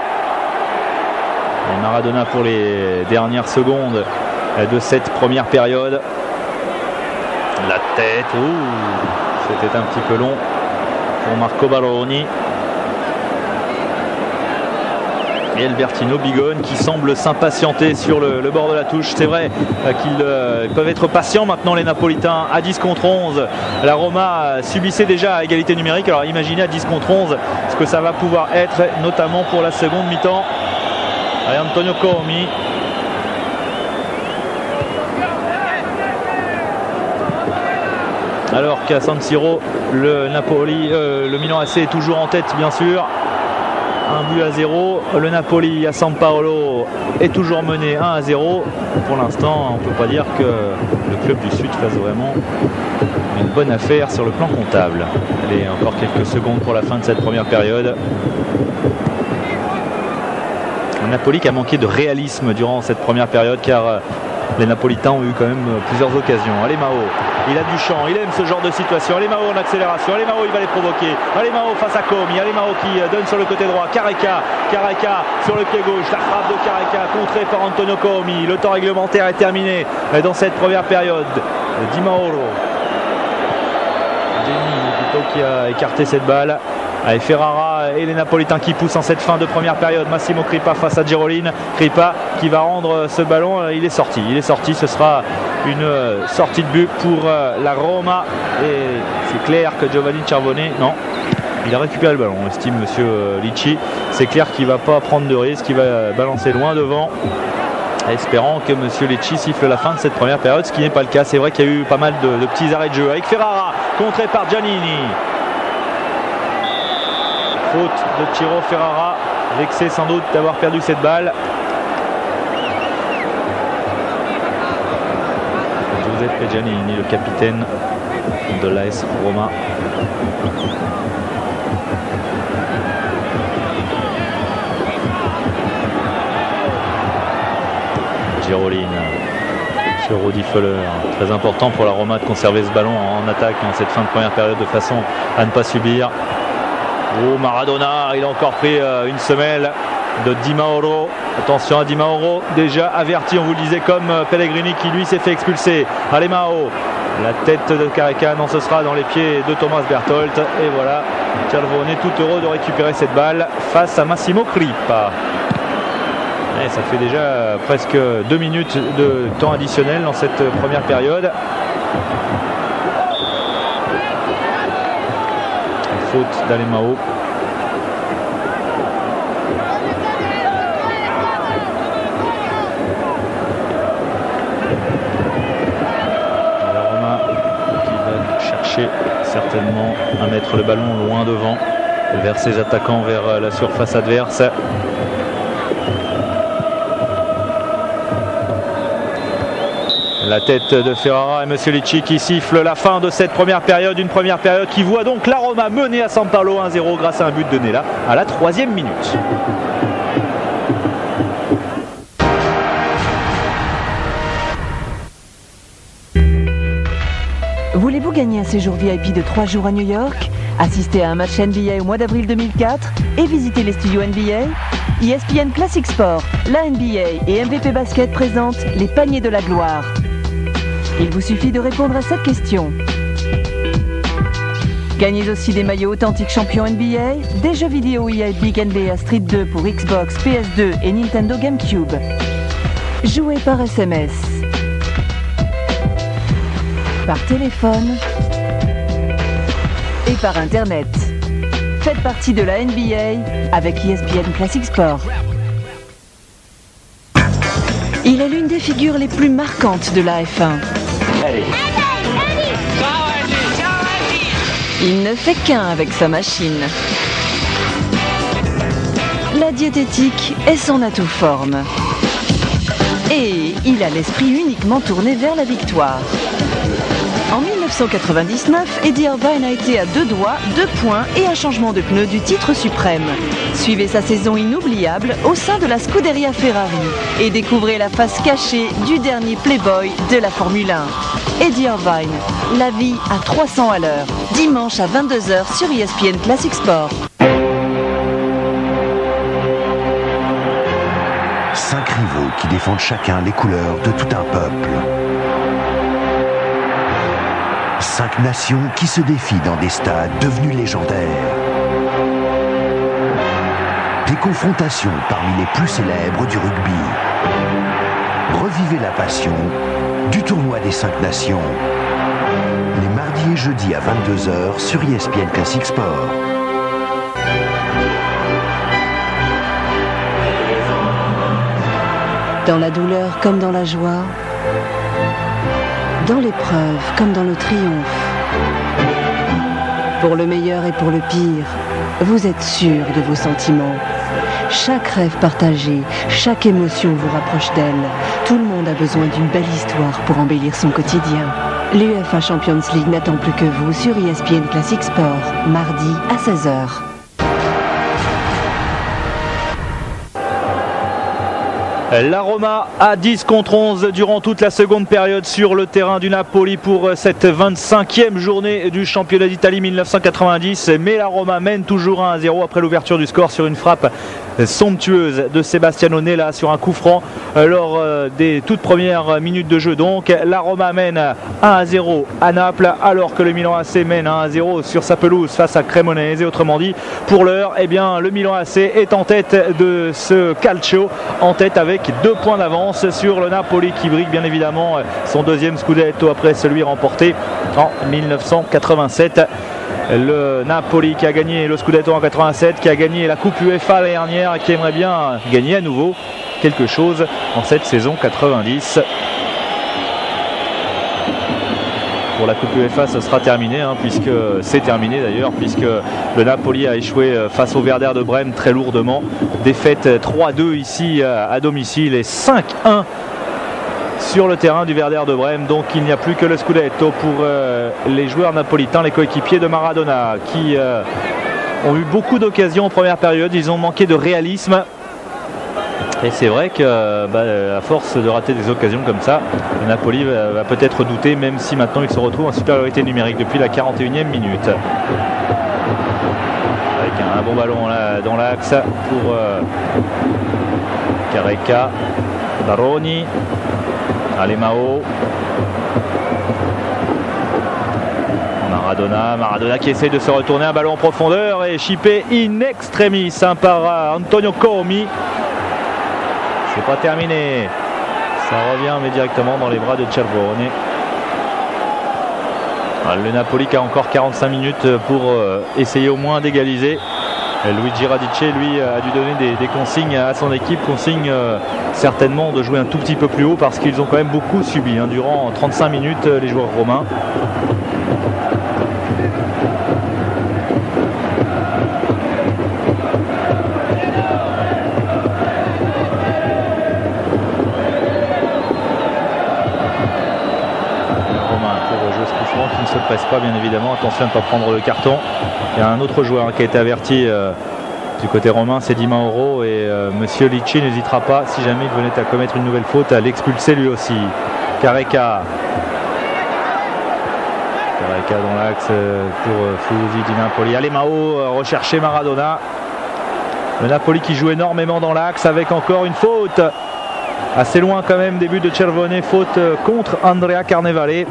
Et Maradona pour les dernières secondes de cette première période. La tête, c'était un petit peu long pour Marco Baroni. Et Albertino Bigone qui semble s'impatienter sur le bord de la touche. C'est vrai qu'ils peuvent être patients maintenant les Napolitains à 10 contre 11. La Roma subissait déjà à égalité numérique. Alors imaginez à 10 contre 11 ce que ça va pouvoir être, notamment pour la seconde mi-temps. Allez, Antonio Comi. Alors qu'à San Siro, le Milan AC est toujours en tête bien sûr. 1-0. Le Napoli à San Paolo est toujours mené 1-0. Pour l'instant, on ne peut pas dire que le club du Sud fasse vraiment une bonne affaire sur le plan comptable. Allez, encore quelques secondes pour la fin de cette première période. Le Napoli qui a manqué de réalisme durant cette première période car les Napolitains ont eu quand même plusieurs occasions. Allez, Mao. Il a du champ, il aime ce genre de situation. Alemao en accélération, Alemao il va les provoquer. Alemao face à Comi, Alemao qui donne sur le côté droit. Careca sur le pied gauche. La frappe de Careca contrée par Antonio Comi. Le temps réglementaire est terminé dans cette première période. Di Mauro. Jenny plutôt qui a écarté cette balle. Avec Ferrara et les Napolitains qui poussent en cette fin de première période. Massimo Crippa face à Giroline. Crippa qui va rendre ce ballon. Il est sorti. Ce sera une sortie de but pour la Roma. Et c'est clair que Giovanni Cervone, non, il a récupéré le ballon, estime monsieur Licci. C'est clair qu'il ne va pas prendre de risque. Il va balancer loin devant. Espérant que monsieur Lecce siffle la fin de cette première période, ce qui n'est pas le cas. C'est vrai qu'il y a eu pas mal de petits arrêts de jeu. Avec Ferrara, contré par Giannini. Faute de Ciro Ferrara, vexé sans doute d'avoir perdu cette balle. Giuseppe Giannini, le capitaine de l'AS Roma. Giroline sur Rudi Völler. Très important pour la Roma de conserver ce ballon en attaque en cette fin de première période de façon à ne pas subir. Oh, Maradona, il a encore pris une semelle de Di Mauro. Attention à Di Mauro, déjà averti, on vous le disait, comme Pellegrini qui lui s'est fait expulser. Alemao, la tête de Careca, non, ce sera dans les pieds de Thomas Berthold. Et voilà, Cervone est tout heureux de récupérer cette balle face à Massimo Crippa. Et ça fait déjà presque 2 minutes de temps additionnel dans cette première période. Faute d'Alemao. La Roma qui va chercher certainement à mettre le ballon loin devant vers ses attaquants, vers la surface adverse. La tête de Ferrara et monsieur Licci qui siffle la fin de cette première période. Une première période qui voit donc la Roma mener à San Paolo 1-0 grâce à un but de Nella à la 3e minute. Voulez-vous gagner un séjour VIP de 3 jours à New York, assister à un match NBA au mois d'avril 2004 et visiter les studios NBA? ESPN Classic Sport, la NBA et MVP Basket présentent les paniers de la gloire. Il vous suffit de répondre à cette question. Gagnez aussi des maillots authentiques champions NBA, des jeux vidéo EA Big NBA Street 2 pour Xbox, PS2 et Nintendo GameCube. Jouez par SMS, par téléphone et par Internet. Faites partie de la NBA avec ESPN Classic Sport. Il est l'une des figures les plus marquantes de la F1. Il ne fait qu'un avec sa machine. La diététique est son atout forme. Et il a l'esprit uniquement tourné vers la victoire. En 1999, Eddie Irvine a été à 2 doigts, 2 points et un changement de pneu du titre suprême. Suivez sa saison inoubliable au sein de la Scuderia Ferrari et découvrez la face cachée du dernier playboy de la Formule 1. Eddie Irvine, la vie à 300 à l'heure, dimanche à 22h sur ESPN Classic Sport. 5 rivaux qui défendent chacun les couleurs de tout un peuple. 5 nations qui se défient dans des stades devenus légendaires. Des confrontations parmi les plus célèbres du rugby. Revivez la passion du tournoi des 5 nations. Les mardis et jeudis à 22h sur ESPN Classic Sport. Dans la douleur comme dans la joie, dans l'épreuve comme dans le triomphe. Pour le meilleur et pour le pire, vous êtes sûr de vos sentiments. Chaque rêve partagé, chaque émotion vous rapproche d'elle. Tout le monde a besoin d'une belle histoire pour embellir son quotidien. L'UEFA Champions League n'attend plus que vous sur ESPN Classic Sport, mardi à 16h. La Roma à 10 contre 11 durant toute la seconde période sur le terrain du Napoli pour cette 25e journée du championnat d'Italie 1990. Mais la Roma mène toujours 1-0 après l'ouverture du score sur une frappe somptueuse de Sebastiano Nella sur un coup franc lors des toutes premières minutes de jeu. Donc la Roma mène 1-0 à Naples alors que le Milan AC mène 1-0 sur sa pelouse face à Cremonese. Autrement dit, pour l'heure, eh bien, le Milan AC est en tête de ce calcio, en tête avec 2 points d'avance sur le Napoli qui brigue bien évidemment son deuxième scudetto après celui remporté en 1987. Le Napoli qui a gagné le scudetto en 87, qui a gagné la Coupe UEFA l'année dernière et qui aimerait bien gagner à nouveau quelque chose en cette saison 90. Pour la Coupe UEFA, ce sera terminé, puisque c'est terminé d'ailleurs, puisque le Napoli a échoué face au Werder de Brême très lourdement. Défaite 3-2 ici à domicile et 5-1 sur le terrain du Werder de Brême. Donc il n'y a plus que le scudetto pour les joueurs napolitains, les coéquipiers de Maradona, qui ont eu beaucoup d'occasions en première période. Ils ont manqué de réalisme. Et c'est vrai que à force de rater des occasions comme ça, le Napoli va peut-être douter, même si maintenant il se retrouve en supériorité numérique depuis la 41e minute. Avec un bon ballon là, dans l'axe pour Careca, Baroni, Alemao, Maradona qui essaie de se retourner, un ballon en profondeur et chippé in extremis par Antonio Comi. C'est pas terminé, ça revient mais directement dans les bras de Cervone. Le Napoli qui a encore 45 minutes pour essayer au moins d'égaliser. Luigi Radice lui a dû donner des consignes à son équipe, consignes certainement de jouer un tout petit peu plus haut parce qu'ils ont quand même beaucoup subi durant 35 minutes les joueurs romains. Qui ne se presse pas bien évidemment, attention à ne pas prendre le carton. Il y a un autre joueur qui a été averti du côté romain, c'est Di Mauro, et monsieur Licci n'hésitera pas, si jamais il venait à commettre une nouvelle faute, à l'expulser lui aussi. Careca dans l'axe pour Fouzi du Napoli. Alemao rechercher Maradona. Le Napoli qui joue énormément dans l'axe avec encore une faute assez loin quand même, début de Cervone, faute contre Andrea Carnevale.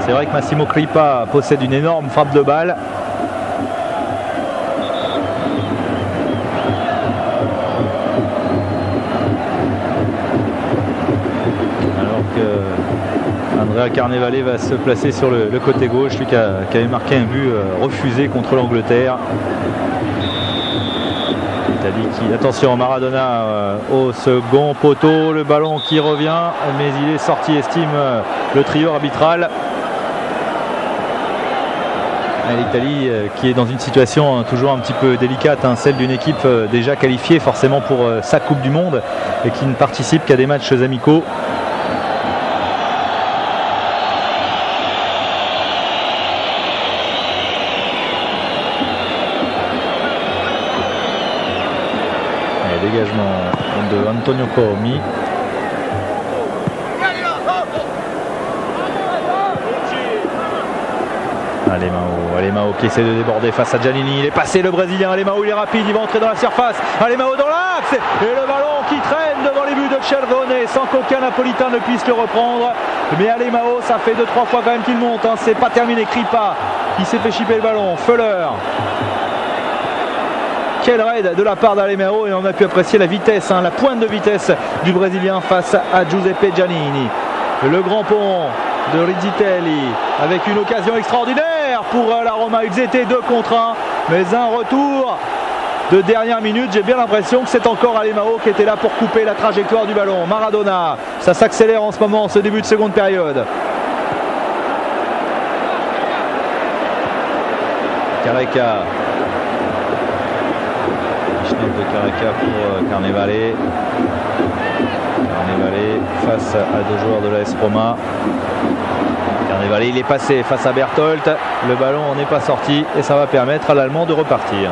C'est vrai que Massimo Crippa possède une énorme frappe de balle. Alors que Andrea Carnevale va se placer sur le côté gauche, lui qui avait marqué un but refusé contre l'Angleterre. L'Italie qui, attention, Maradona au second poteau, le ballon qui revient, mais il est sorti, estime le trio arbitral. L'Italie qui est dans une situation toujours un petit peu délicate, celle d'une équipe déjà qualifiée forcément pour sa Coupe du Monde et qui ne participe qu'à des matchs amicaux. Et dégagement de Antonio Comi. Alemao qui essaie de déborder face à Giannini, il est passé le Brésilien. Alemao, il est rapide, il va entrer dans la surface. Alemao dans l'axe et le ballon qui traîne devant les buts de Cervone sans qu'aucun Napolitain ne puisse le reprendre. Mais Alemao, ça fait 2-3 fois quand même qu'il monte, c'est pas terminé. Crippa qui s'est fait chipper le ballon, Fuller. Quel raid de la part d'Alemao, et on a pu apprécier la vitesse, la pointe de vitesse du Brésilien face à Giuseppe Giannini. Le grand pont de Rizzitelli avec une occasion extraordinaire pour la Roma. Ils étaient 2 contre 1, mais un retour de dernière minute. J'ai bien l'impression que c'est encore Alemao qui était là pour couper la trajectoire du ballon. Maradona, ça s'accélère en ce moment, ce début de seconde période. Careca. De Careca pour Carnevale. Carnevale face à 2 joueurs de l'AS Roma. Carnevale, il est passé face à Berthold. Le ballon n'est pas sorti et ça va permettre à l'Allemand de repartir.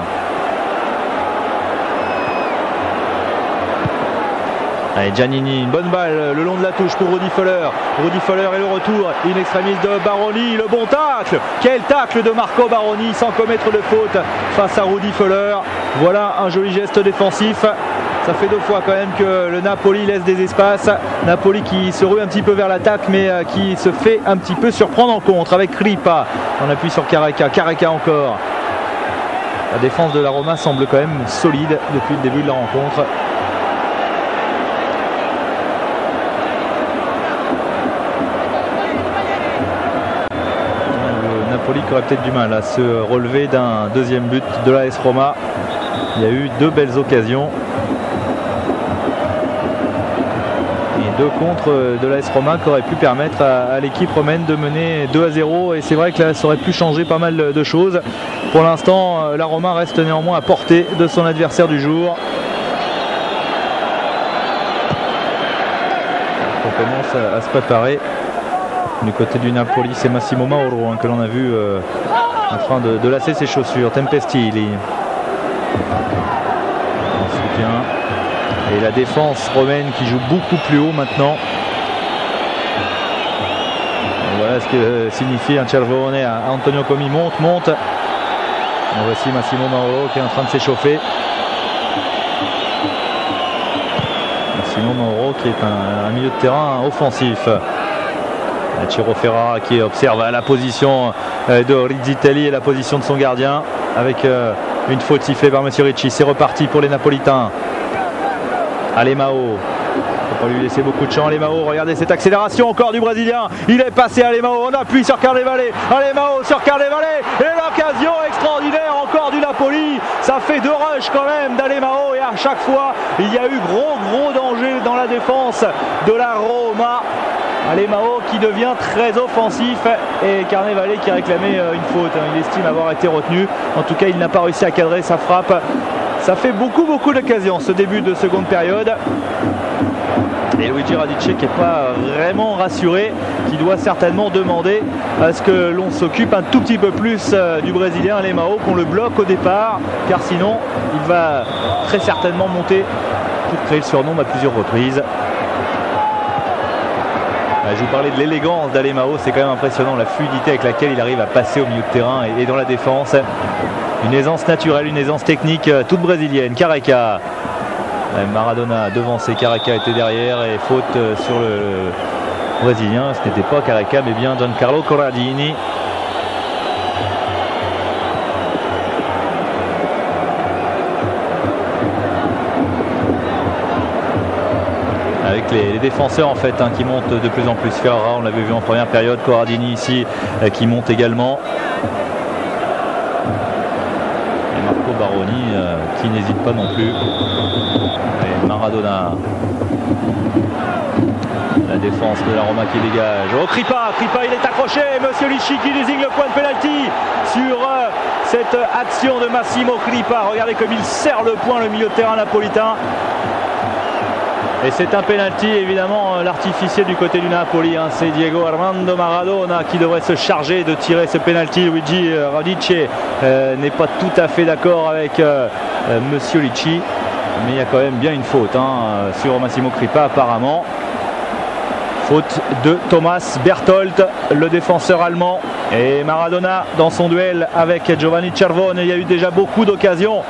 Allez, Giannini, une bonne balle le long de la touche pour Rudi Völler. Rudi Völler et le retour in extremis de Baroni, le bon tacle. Quel tacle de Marco Baroni sans commettre de faute face à Rudi Völler. Voilà un joli geste défensif. Ça fait 2 fois quand même que le Napoli laisse des espaces. Napoli qui se rue un petit peu vers l'attaque, mais qui se fait un petit peu surprendre en contre avec Kripa. On appuie sur Careca, Careca encore. La défense de la Roma semble quand même solide depuis le début de la rencontre. Le Napoli qui aurait peut-être du mal à se relever d'un deuxième but de l'AS Roma. Il y a eu 2 belles occasions. Et 2 contres de l'AS Roma qui auraient pu permettre à l'équipe romaine de mener 2-0. Et c'est vrai que là, ça aurait pu changer pas mal de choses. Pour l'instant, la Roma reste néanmoins à portée de son adversaire du jour. On commence à se préparer. Du côté du Napoli, c'est Massimo Mauro que l'on a vu en train de lasser ses chaussures. Tempestili. En soutien. Et la défense romaine qui joue beaucoup plus haut maintenant. Et voilà ce que signifie un Cervone à Antonio Comi. Monte. Et voici Massimo Mauro qui est en train de s'échauffer. Massimo Mauro qui est un milieu de terrain offensif. Ciro Ferrara qui observe la position de Rizzitelli et la position de son gardien avec une faute sifflée par Monsieur Ricci. C'est reparti pour les Napolitains. Alemão, il ne faut pas lui laisser beaucoup de champ. Alemão, regardez cette accélération encore du Brésilien. Il est passé Alemão, on appuie sur Carnevale. Alemão sur Carnevale et l'occasion extraordinaire encore du Napoli. Ça fait 2 rushs quand même d'Alemão et à chaque fois il y a eu gros danger dans la défense de la Roma. Alemão qui devient très offensif et Carnevale qui réclamait une faute. Il estime avoir été retenu. En tout cas, il n'a pas réussi à cadrer sa frappe. Ça fait beaucoup d'occasions ce début de seconde période. Et Luigi Radice qui n'est pas vraiment rassuré, qui doit certainement demander à ce que l'on s'occupe un tout petit peu plus du Brésilien Alemão, qu'on le bloque au départ, car sinon il va très certainement monter pour créer le surnom à plusieurs reprises. Je vous parlais de l'élégance d'Alemão, c'est quand même impressionnant la fluidité avec laquelle il arrive à passer au milieu de terrain et dans la défense. Une aisance naturelle, une aisance technique toute brésilienne. Careca, Maradona devancé, Careca était derrière et faute sur le Brésilien. Ce n'était pas Careca mais bien Giancarlo Corradini. Avec les défenseurs en fait qui montent de plus en plus. Ferrara, on l'avait vu en première période, Corradini ici qui monte également. Et Marco Baroni qui n'hésite pas non plus. Et Maradona. La défense de la Roma qui dégage. Oh, Kripa, il est accroché. Monsieur Ricci qui désigne le point de pénalty sur cette action de Massimo Kripa. Regardez comme il serre le point le milieu de terrain napolitain. Et c'est un penalty, évidemment, l'artificier du côté du Napoli. C'est Diego Armando Maradona qui devrait se charger de tirer ce penalty. Luigi Radice n'est pas tout à fait d'accord avec Monsieur Ricci. Mais il y a quand même bien une faute sur Massimo Kripa apparemment. Faute de Thomas Berthold, le défenseur allemand. Et Maradona dans son duel avec Giovanni Cervone. Il y a eu déjà beaucoup d'occasions.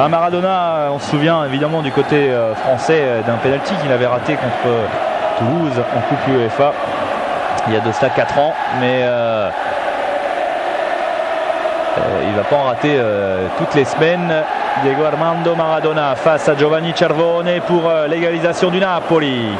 Maradona, on se souvient évidemment du côté français d'un penalty qu'il avait raté contre Toulouse en Coupe UEFA il y a de cela 4 ans. Mais il ne va pas en rater toutes les semaines. Diego Armando Maradona face à Giovanni Cervone pour l'égalisation du Napoli.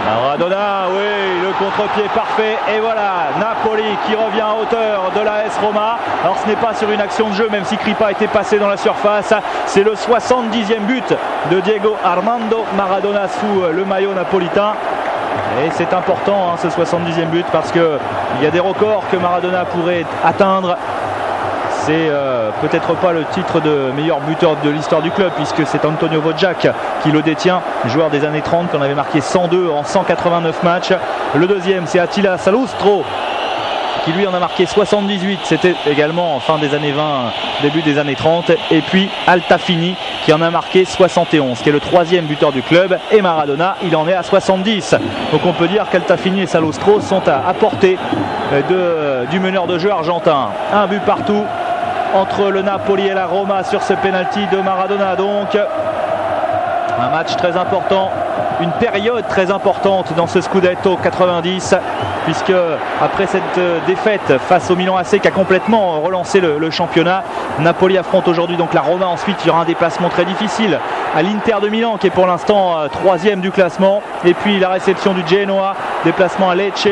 Maradona, oui, le contre-pied parfait. Et voilà, Napoli qui revient à hauteur de l'AS Roma. Alors ce n'est pas sur une action de jeu, même si Kripa était passé dans la surface. C'est le 70e but de Diego Armando Maradona sous le maillot napolitain. Et c'est important ce 70e but parce qu'il y a des records que Maradona pourrait atteindre. C'est peut-être pas le titre de meilleur buteur de l'histoire du club puisque c'est Antonio Wojciak qui le détient, joueur des années 30 qu'on avait marqué 102 en 189 matchs. Le deuxième c'est Attila Salustro qui lui en a marqué 78, c'était également en fin des années 20, début des années 30, et puis Altafini qui en a marqué 71, qui est le 3e buteur du club, et Maradona il en est à 70. Donc on peut dire qu'Altafini et Salustro sont à portée du meneur de jeu argentin. Un but partout entre le Napoli et la Roma sur ce penalty de Maradona. Donc un match très important, une période très importante dans ce Scudetto 90, puisque après cette défaite face au Milan AC qui a complètement relancé le championnat, Napoli affronte aujourd'hui donc la Roma. Ensuite il y aura un déplacement très difficile à l'Inter de Milan qui est pour l'instant 3e du classement, et puis la réception du Genoa, déplacement à Lecce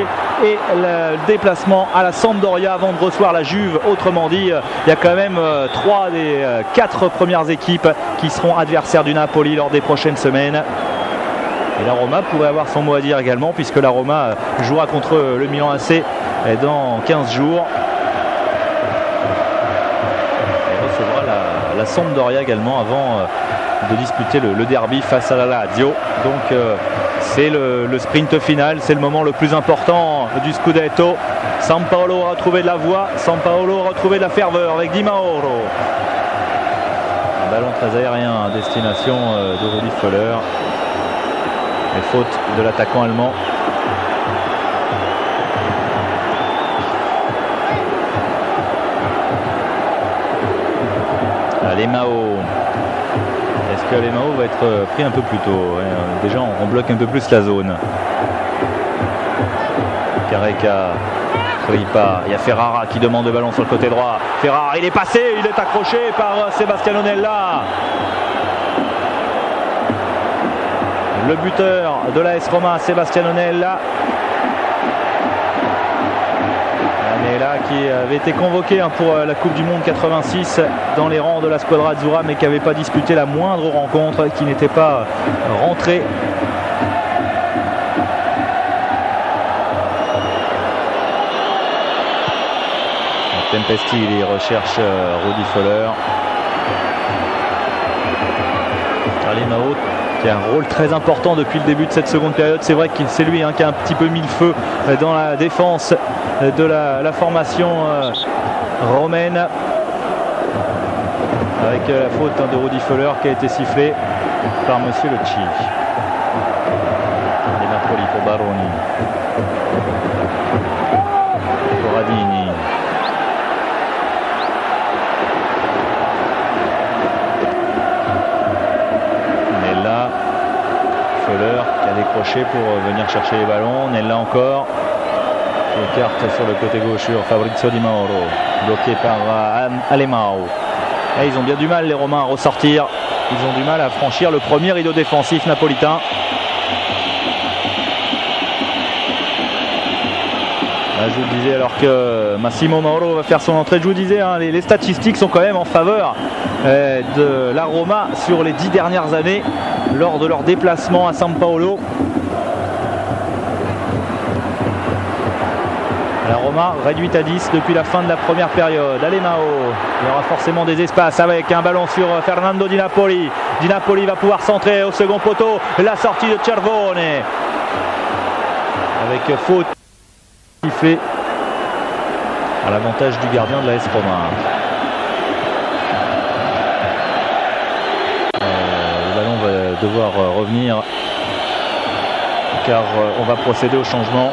et le déplacement à la Sampdoria avant de recevoir la Juve. Autrement dit, il y a quand même 3 des 4 premières équipes qui seront adversaires du Napoli lors des prochaines semaines. Et la Roma pourrait avoir son mot à dire également, puisque la Roma jouera contre le Milan AC dans 15 jours. Et recevra la Sampdoria également avant de disputer le derby face à la Lazio. Donc c'est le sprint final, c'est le moment le plus important du Scudetto. Sampaolo a retrouvé de la voix, Sampaolo a retrouvé de la ferveur avec Di Mauro. Un ballon très aérien à destination de Rudi Völler. Et faute de l'attaquant allemand. Alemão. Est-ce que Alemão va être pris un peu plus tôt? Déjà on bloque un peu plus la zone. Careca, Ripa, il y a Ferrara qui demande le ballon sur le côté droit. Ferrara, il est passé, il est accroché par Sebastian Onella. Le buteur de l'AS Roma, Sebastian Onella. Onella qui avait été convoqué pour la Coupe du Monde 86 dans les rangs de la Squadra Azzurra, mais qui n'avait pas disputé la moindre rencontre, qui n'était pas rentré. Tempesti, il recherche Rudi Völler. Alemão qui a un rôle très important depuis le début de cette seconde période. C'est vrai que c'est lui qui a un petit peu mis le feu dans la défense de la formation romaine, avec la faute de Rudi Völler qui a été sifflée par Monsieur Le Chi. Et Napoli pour Baroni. Corradini. Völler qui a décroché pour venir chercher les ballons. Nella encore qui écarte sur le côté gauche sur Fabrizio Di Mauro, bloqué par Alemão. Et ils ont bien du mal, les Romains, à ressortir. Ils ont du mal à franchir le premier rideau défensif napolitain. Là, je vous le disais, alors que Massimo Mauro va faire son entrée, je vous disais, les statistiques sont quand même en faveur de la Roma sur les 10 dernières années lors de leur déplacement à Sampaolo. La Roma réduite à 10 depuis la fin de la première période. Alemão, il y aura forcément des espaces avec un ballon sur Fernando Di Napoli. Di Napoli va pouvoir centrer au second poteau. La sortie de Cervone avec faute sifflée à l'avantage du gardien de l'AS Roma. Le ballon va devoir revenir car on va procéder au changement.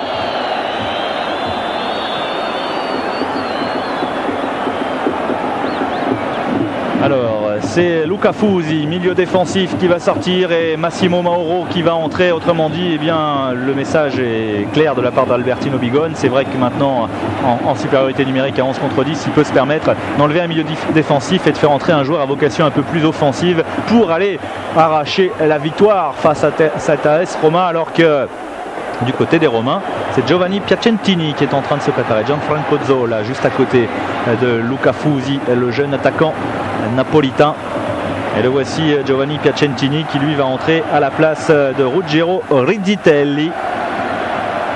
Alors, c'est Luca Fusi, milieu défensif, qui va sortir, et Massimo Mauro qui va entrer. Autrement dit, eh bien, le message est clair de la part d'Albertino Bigone. C'est vrai que maintenant, en supériorité numérique à 11 contre 10, il peut se permettre d'enlever un milieu défensif et de faire entrer un joueur à vocation un peu plus offensive pour aller arracher la victoire face à cette AS Roma, alors que du côté des Romains, c'est Giovanni Piacentini qui est en train de se préparer. Gianfranco Zola juste à côté de Luca Fusi, le jeune attaquant napolitain. Et le voici, Giovanni Piacentini, qui lui va entrer à la place de Ruggero Rizzitelli.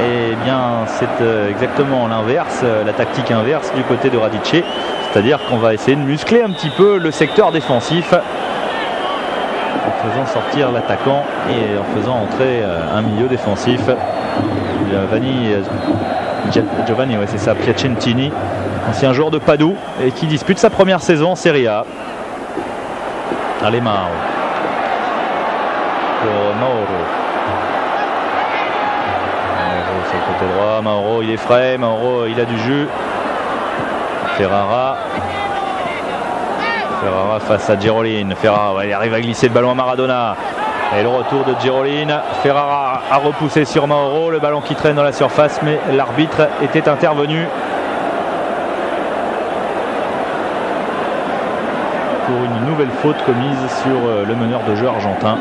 Et bien c'est exactement l'inverse, la tactique inverse du côté de Radice, c'est-à-dire qu'on va essayer de muscler un petit peu le secteur défensif en faisant sortir l'attaquant et en faisant entrer un milieu défensif. Giovanni Giovanni, ouais, c'est ça, Piacentini, ancien joueur de Padoue et qui dispute sa première saison en Serie A. Allez, Mauro. Pour Mauro. Mauro sur le côté droit. Mauro, il est frais. Mauro, il a du jus. Ferrara face à Giroline. Ferrara, il arrive à glisser le ballon à Maradona. Et le retour de Giroline. Ferrara a repoussé sur Mauro. Le ballon qui traîne dans la surface, mais l'arbitre était intervenu pour une nouvelle faute commise sur le meneur de jeu argentin.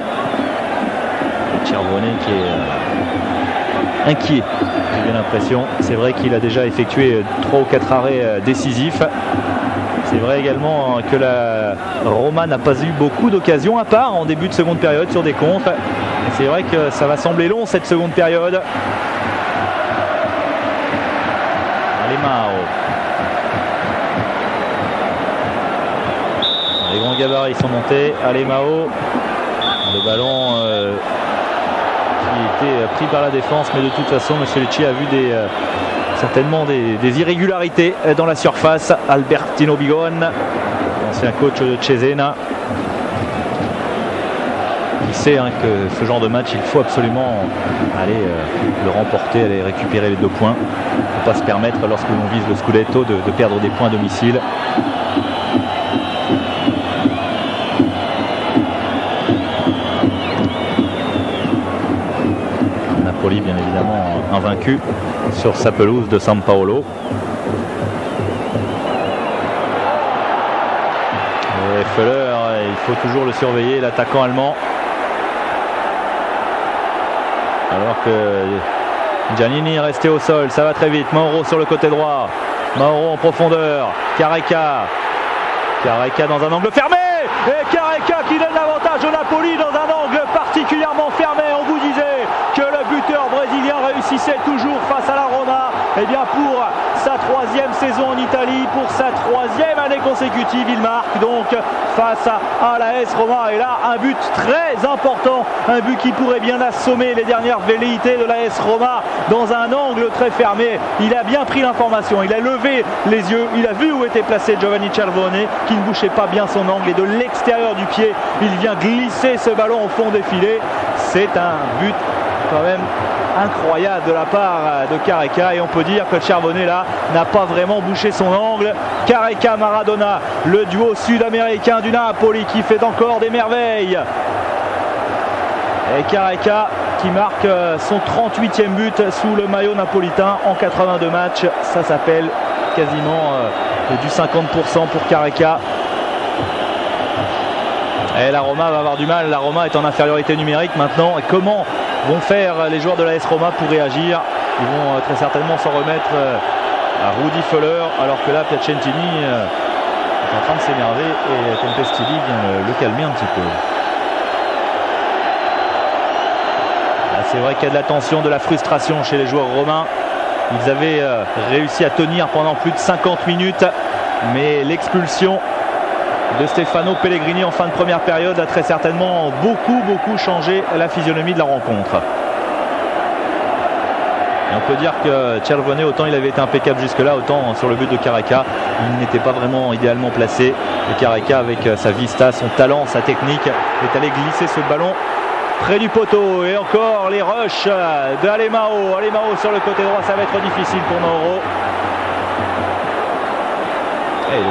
Cervone qui est inquiet, j'ai bien l'impression. C'est vrai qu'il a déjà effectué 3 ou 4 arrêts décisifs. C'est vrai également que la Roma n'a pas eu beaucoup d'occasions, à part en début de seconde période sur des contres. Et c'est vrai que ça va sembler long cette seconde période. Allez, Mauro. Les grands gabarits sont montés. Allez, Mao. Le ballon qui était pris par la défense, mais de toute façon, M. Lecce a vu certainement des irrégularités dans la surface. Albertino Bigon, ancien coach de Cesena, il sait que ce genre de match, il faut absolument aller le remporter, aller récupérer les 2 points. Il ne faut pas se permettre, lorsque l'on vise le Scudetto, de perdre des points à domicile. Napoli, bien évidemment, invaincu sur sa pelouse de San Paolo. Et Feller, il faut toujours le surveiller, l'attaquant allemand. Alors que Giannini est resté au sol, ça va très vite. Mauro sur le côté droit. Mauro en profondeur. Careca dans un angle fermé. Et Careca qui donne l'avantage au Napoli dans un angle particulièrement fermé. On vous disait que le buteur brésilien réussissait toujours face à la Roma. Et bien pour sa 3e saison en Italie, pour sa 3e année consécutive, il marque donc face à l'AS Roma. Et là, un but très important, un but qui pourrait bien assommer les dernières velléités de l'AS Roma dans un angle très fermé. Il a bien pris l'information, il a levé les yeux, il a vu où était placé Giovanni Cervone, qui ne bouchait pas bien son angle, et de l'extérieur du pied, il vient glisser ce ballon au fond des filets. C'est un but quand même incroyable de la part de Careca, et on peut dire que Cervone là n'a pas vraiment bouché son angle. Careca Maradona, le duo sud-américain du Napoli qui fait encore des merveilles. Et Careca qui marque son 38e but sous le maillot napolitain en 82 matchs. Ça s'appelle quasiment du 50% pour Careca. Et la Roma va avoir du mal. La Roma est en infériorité numérique maintenant. Et comment vont faire les joueurs de l'AS Roma pour réagir? Ils vont très certainement s'en remettre à Rudi Feller, alors que là Piacentini est en train de s'énerver et Tempestini vient le calmer un petit peu. Là, c'est vrai qu'il y a de la tension, de la frustration chez les joueurs romains. Ils avaient réussi à tenir pendant plus de 50 minutes, mais l'expulsion de Stefano Pellegrini en fin de première période a très certainement beaucoup changé la physionomie de la rencontre. Et on peut dire que Cervone, autant il avait été impeccable jusque-là, autant sur le but de Careca, il n'était pas vraiment idéalement placé. Et Careca, avec sa vista, son talent, sa technique, est allé glisser ce ballon près du poteau. Et encore les rushs de Alemao. Alemao sur le côté droit, ça va être difficile pour Mauro. Et le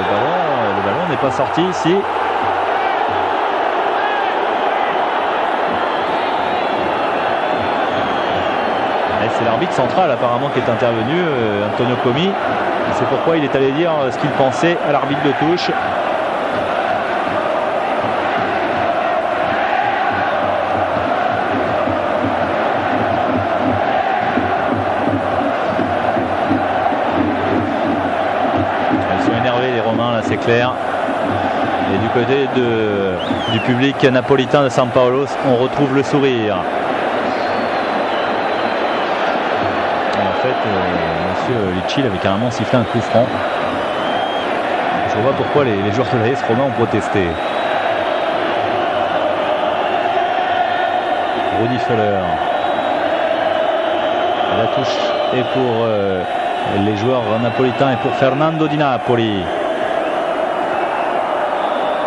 ballon n'est pas sorti ici. C'est l'arbitre central apparemment qui est intervenu, Antonio Comi. C'est pourquoi il est allé dire ce qu'il pensait à l'arbitre de touche. Ils sont énervés les Romains là, c'est clair. Et du côté du public napolitain de San Paolo, on retrouve le sourire. Monsieur Lecce avait carrément sifflé un coup franc. Je vois pourquoi les joueurs de l'AS Roma ont protesté. Rudi Feller. La touche est pour les joueurs napolitains et pour Fernando Di Napoli.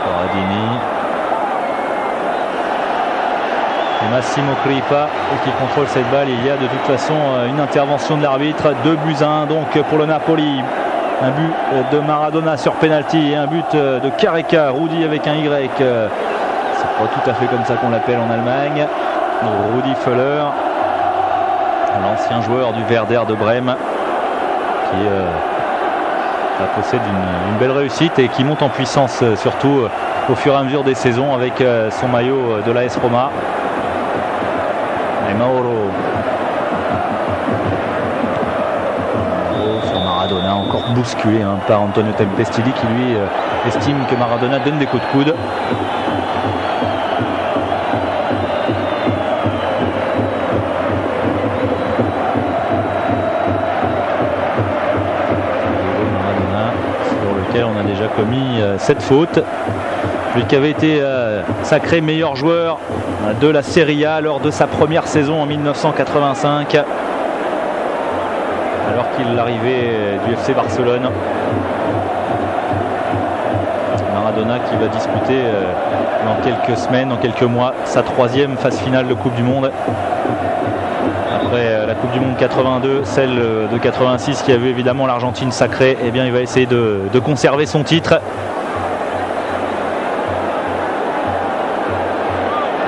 Corradini et Massimo Crippa qui contrôle cette balle. Il y a de toute façon une intervention de l'arbitre. 2-1 donc pour le Napoli. Un but de Maradona sur penalty et un but de Careca, Rudi avec un Y. C'est pas tout à fait comme ça qu'on l'appelle en Allemagne. Rudi Völler, l'ancien joueur du Werder de Brême, qui possède une belle réussite et qui monte en puissance surtout au fur et à mesure des saisons avec son maillot de l'AS Roma. Et Mauro sur Maradona, encore bousculé par Antonio Tempestilli qui lui estime que Maradona donne des coups de coude. On a déjà commis cette faute. Lui qui avait été sacré meilleur joueur de la Serie A lors de sa première saison en 1985, alors qu'il arrivait du FC Barcelone. Maradona qui va disputer dans quelques semaines, dans quelques mois, sa 3e phase finale de Coupe du Monde. Après la Coupe du Monde 82, celle de 86 qui avait évidemment l'Argentine sacrée, eh bien il va essayer de conserver son titre.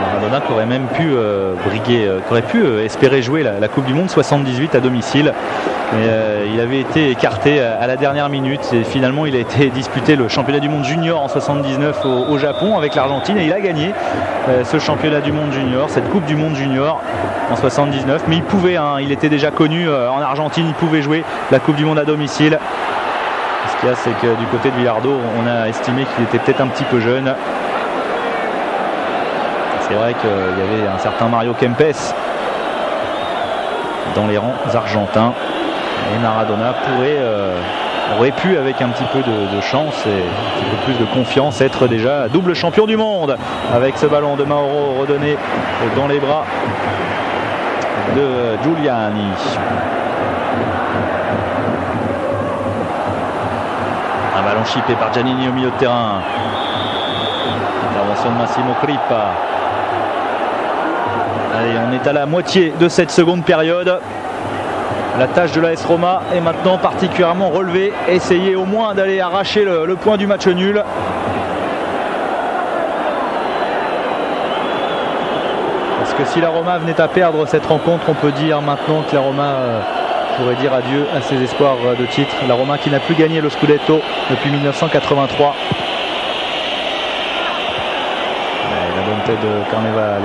Maradona qui aurait même pu briguer, qui aurait pu espérer jouer la Coupe du Monde 78 à domicile. Mais il avait été écarté à la dernière minute et finalement il a été disputé le championnat du monde junior en 79 au Japon avec l'Argentine et il a gagné ce championnat du monde junior, cette Coupe du monde junior en 79. Mais il pouvait, il était déjà connu en Argentine, il pouvait jouer la Coupe du monde à domicile. Ce qu'il y a, c'est que du côté de Villardo, on a estimé qu'il était peut-être un petit peu jeune. C'est vrai qu'il y avait un certain Mario Kempes dans les rangs argentins. Et Maradona aurait pu, avec un petit peu de chance et un petit peu plus de confiance, être déjà double champion du monde avec ce ballon de Mauro redonné dans les bras de Giuliani. Un ballon chippé par Giannini au milieu de terrain. Intervention de Massimo Crippa. Allez, on est à la moitié de cette seconde période. La tâche de l'AS Roma est maintenant particulièrement relevée. Essayer au moins d'aller arracher le point du match nul. Parce que si la Roma venait à perdre cette rencontre, on peut dire maintenant que la Roma pourrait dire adieu à ses espoirs de titre. La Roma qui n'a plus gagné le Scudetto depuis 1983. Et la bonne tête de Carnevale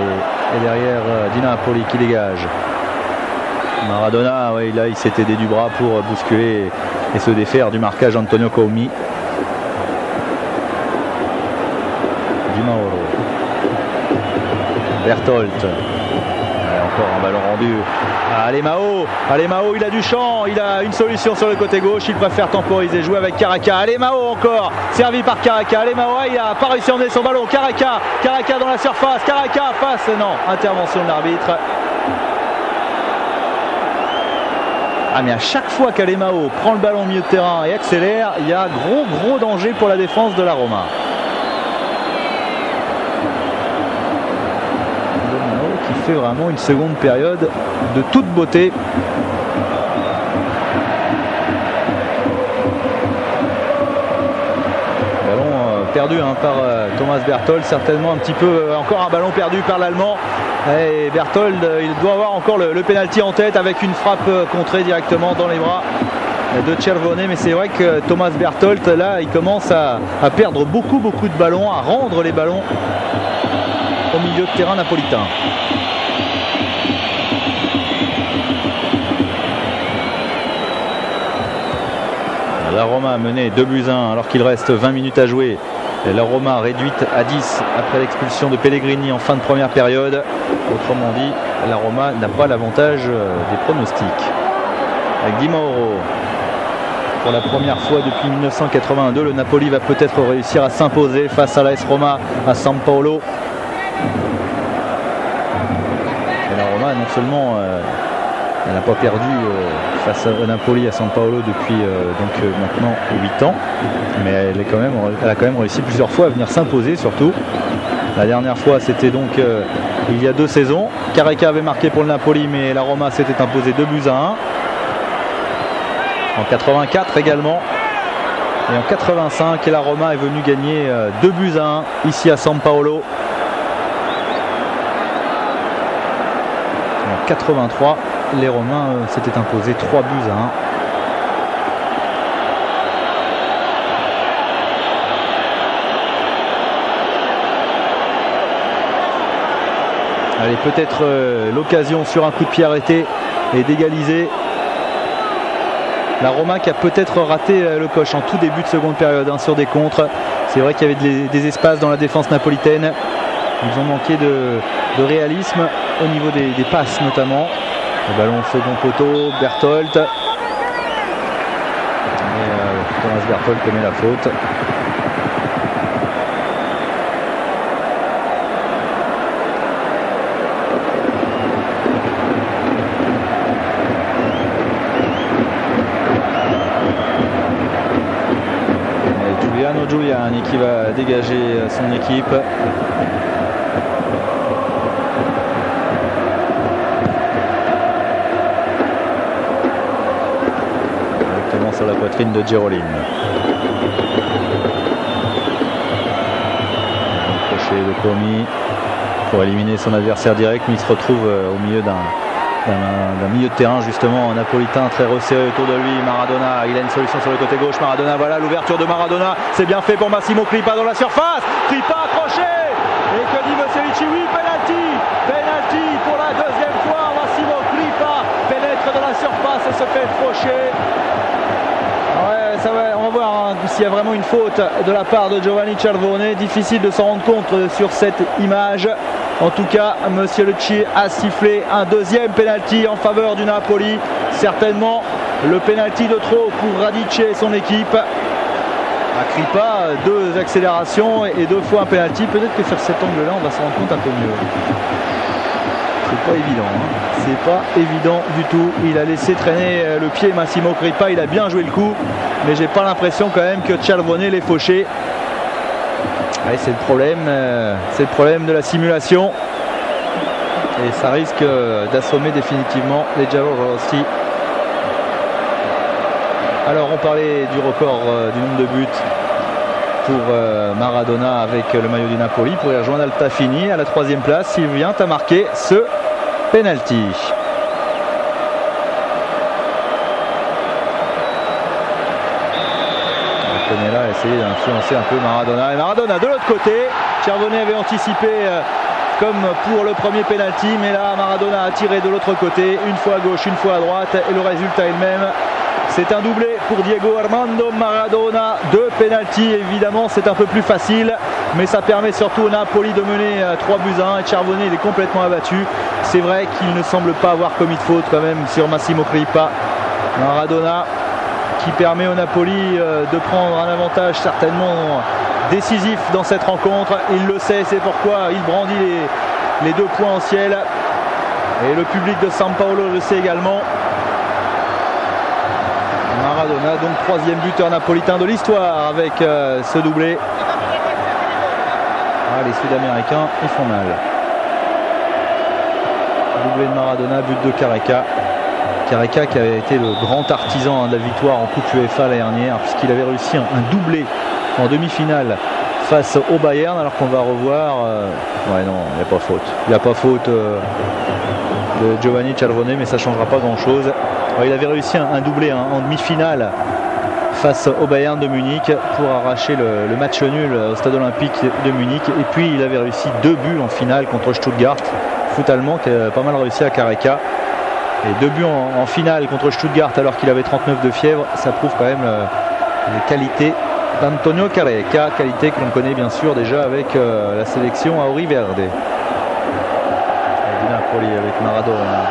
et derrière Di Napoli qui dégage. Maradona, oui, là il s'est aidé du bras pour bousculer et se défaire du marquage Antonio Coumi. Di Mauro. Berthold. Encore un ballon rendu à Alemao, il a du champ, il a une solution sur le côté gauche, il préfère temporiser, jouer avec Careca. Alemao encore, servi par Careca. Alemao, il n'a pas réussi à emmener son ballon. Careca dans la surface, Careca passe, non, intervention de l'arbitre. Ah, mais à chaque fois qu'Alemao prend le ballon au milieu de terrain et accélère, il y a gros danger pour la défense de la Roma. Alemao qui fait vraiment une seconde période de toute beauté. Ballon perdu par Thomas Berthold, certainement un petit peu, encore un ballon perdu par l'Allemand. Et Berthold, il doit avoir encore le pénalty en tête avec une frappe contrée directement dans les bras de Cervone. Mais c'est vrai que Thomas Berthold, là, il commence à perdre beaucoup de ballons, à rendre les ballons au milieu de terrain napolitain. La Roma menée 2-1 alors qu'il reste 20 minutes à jouer. La Roma réduite à 10 après l'expulsion de Pellegrini en fin de première période. Autrement dit, la Roma n'a pas l'avantage des pronostics. Avec Di Mauro, pour la première fois depuis 1982, le Napoli va peut-être réussir à s'imposer face à l'AS Roma à San Paolo. Et la Roma, non seulement elle n'a pas perdu face à Napoli à San Paolo depuis maintenant 8 ans, mais elle a quand même réussi plusieurs fois à venir s'imposer, surtout la dernière fois c'était donc il y a 2 saisons. Careca avait marqué pour le Napoli, mais la Roma s'était imposée 2-1 en 84 également, et en 85 la Roma est venue gagner 2-1 ici à San Paolo. En 83 les Romains s'étaient imposés 3-1. Allez, peut-être l'occasion sur un coup de pied arrêté et d'égaliser. La Roma qui a peut-être raté le coche en tout début de seconde période sur des contres. C'est vrai qu'il y avait des espaces dans la défense napolitaine. Ils ont manqué de réalisme au niveau des passes notamment. Le ballon au second poteau, Berthold. Et Thomas Berthold commet la faute. Et Giuliani qui va dégager son équipe. Sur la poitrine de Gerolin. Crochet de Comi pour éliminer son adversaire direct, mais il se retrouve au milieu d'un milieu de terrain justement napolitain très resserré autour de lui. Maradona, il a une solution sur le côté gauche. Maradona, voilà l'ouverture de Maradona, c'est bien fait pour Massimo Crippa dans la surface. Crippa accroché, et que dit Moselici? Oui, penalty pour la deuxième fois. Massimo Crippa pénètre dans la surface et se fait faucher. On va voir s'il y a vraiment une faute de la part de Giovanni Cervone. Difficile de s'en rendre compte sur cette image. En tout cas, Monsieur Lucci a sifflé un deuxième penalty en faveur du Napoli. Certainement le penalty de trop pour Radice et son équipe. À Crippa, 2 accélérations et 2 fois un penalty. Peut-être que sur cet angle-là, on va s'en rendre compte un peu mieux. C'est pas évident, c'est pas évident du tout. Il a laissé traîner le pied Massimo Crippa, il a bien joué le coup, mais j'ai pas l'impression quand même que Cervone l'ait fauché. Ouais, c'est le problème de la simulation, et ça risque d'assommer définitivement les giallorossi. Alors on parlait du record du nombre de buts pour Maradona avec le maillot du Napoli, pour y rejoindre Altafini à la 3e place. Il vient à marquer ce penalty. Antonella a essayé d'influencer un peu Maradona, et Maradona de l'autre côté. Cervone avait anticipé comme pour le premier penalty, mais là Maradona a tiré de l'autre côté, une fois à gauche, une fois à droite, et le résultat est le même. C'est un doublé pour Diego Armando Maradona. 2 penalty, évidemment c'est un peu plus facile, mais ça permet surtout au Napoli de mener 3-1, et Cervone il est complètement abattu. C'est vrai qu'il ne semble pas avoir commis de faute quand même sur Massimo Crippa. Maradona qui permet au Napoli de prendre un avantage certainement décisif dans cette rencontre. Il le sait, c'est pourquoi il brandit les 2 points au ciel, et le public de San Paolo le sait également. Maradona, donc 3e buteur napolitain de l'histoire avec ce doublé. Les Sud-Américains, ils font mal. Doublé de Maradona, but de Careca. Careca qui avait été le grand artisan de la victoire en Coupe UEFA l'année dernière, puisqu'il avait réussi un doublé en demi-finale face au Bayern, alors qu'on va revoir. Ouais, non, il n'y a pas faute. Il n'y a pas faute de Giovanni Cervone, mais ça ne changera pas grand-chose. Il avait réussi un doublé en demi-finale face au Bayern de Munich pour arracher le match nul au stade olympique de Munich, et puis il avait réussi 2 buts en finale contre Stuttgart, foot allemand qui a pas mal réussi à Careca, et 2 buts en finale contre Stuttgart alors qu'il avait 39 de fièvre. Ça prouve quand même les qualités d'Antonio Careca, qualité que l'on connaît bien sûr déjà avec la sélection Auri Verde. Et Napoli avec Maradona,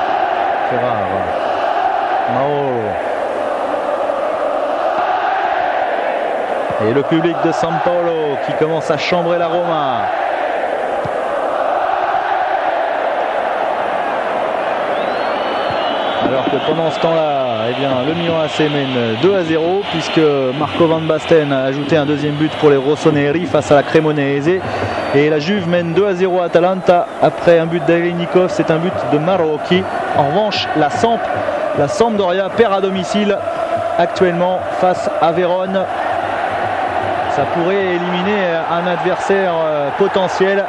Ferrara, Mauro. Et le public de San Paolo qui commence à chambrer la Roma. Alors pendant ce temps-là, eh bien, le Milan AC mène 2-0 puisque Marco Van Basten a ajouté un deuxième but pour les rossoneri face à la Cremonese. Et la Juve mène 2-0 à Atalanta après un but d'Alenikov, c'est un but de Marocchi. En revanche, la Sampdoria perd à domicile actuellement face à Vérone. Ça pourrait éliminer un adversaire potentiel.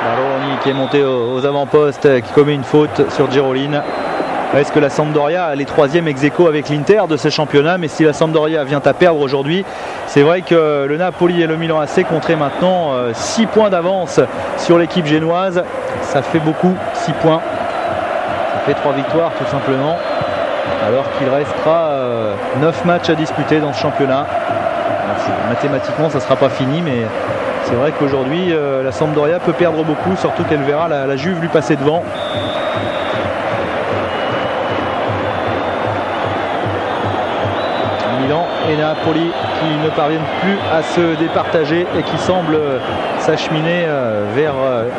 Baroni qui est monté aux avant-postes, qui commet une faute sur Giroline. Est-ce que la Sampdoria est troisième ex-aequo avec l'Inter de ce championnat? Mais si la Sampdoria vient à perdre aujourd'hui, c'est vrai que le Napoli et le Milan AC compteraient maintenant 6 points d'avance sur l'équipe génoise. Ça fait beaucoup, 6 points. Ça fait 3 victoires tout simplement. Alors qu'il restera 9 matchs à disputer dans ce championnat. Mathématiquement, ça ne sera pas fini, mais c'est vrai qu'aujourd'hui, la Sampdoria peut perdre beaucoup, surtout qu'elle verra la Juve lui passer devant. Milan et Napoli qui ne parviennent plus à se départager et qui semblent s'acheminer vers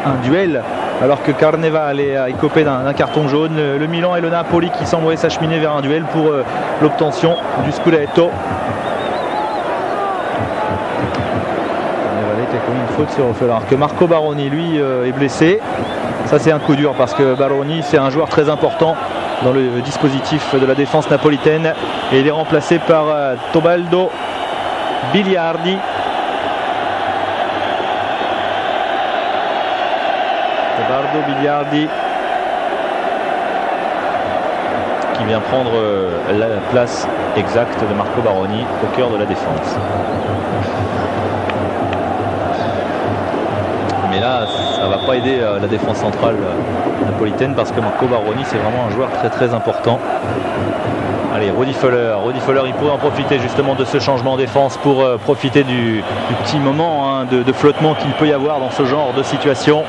un duel, alors que Carnevale est écopé d'un carton jaune. Le Milan et le Napoli qui semblent s'acheminer vers un duel pour l'obtention du Scudetto. Carnevale qui a commis une faute sur Ruffel, alors que Marco Baroni lui est blessé. Ça c'est un coup dur parce que Baroni c'est un joueur très important dans le dispositif de la défense napolitaine et il est remplacé par Tobaldo Biliardi. Tobaldo Biliardi qui vient prendre la place exacte de Marco Baroni au cœur de la défense. Mais là, ça ne va pas aider la défense centrale napolitaine parce que Marco Baroni, c'est vraiment un joueur très très important. Allez, Rudi Völler, il pourrait en profiter justement de ce changement en défense pour profiter du petit moment de flottement qu'il peut y avoir dans ce genre de situation.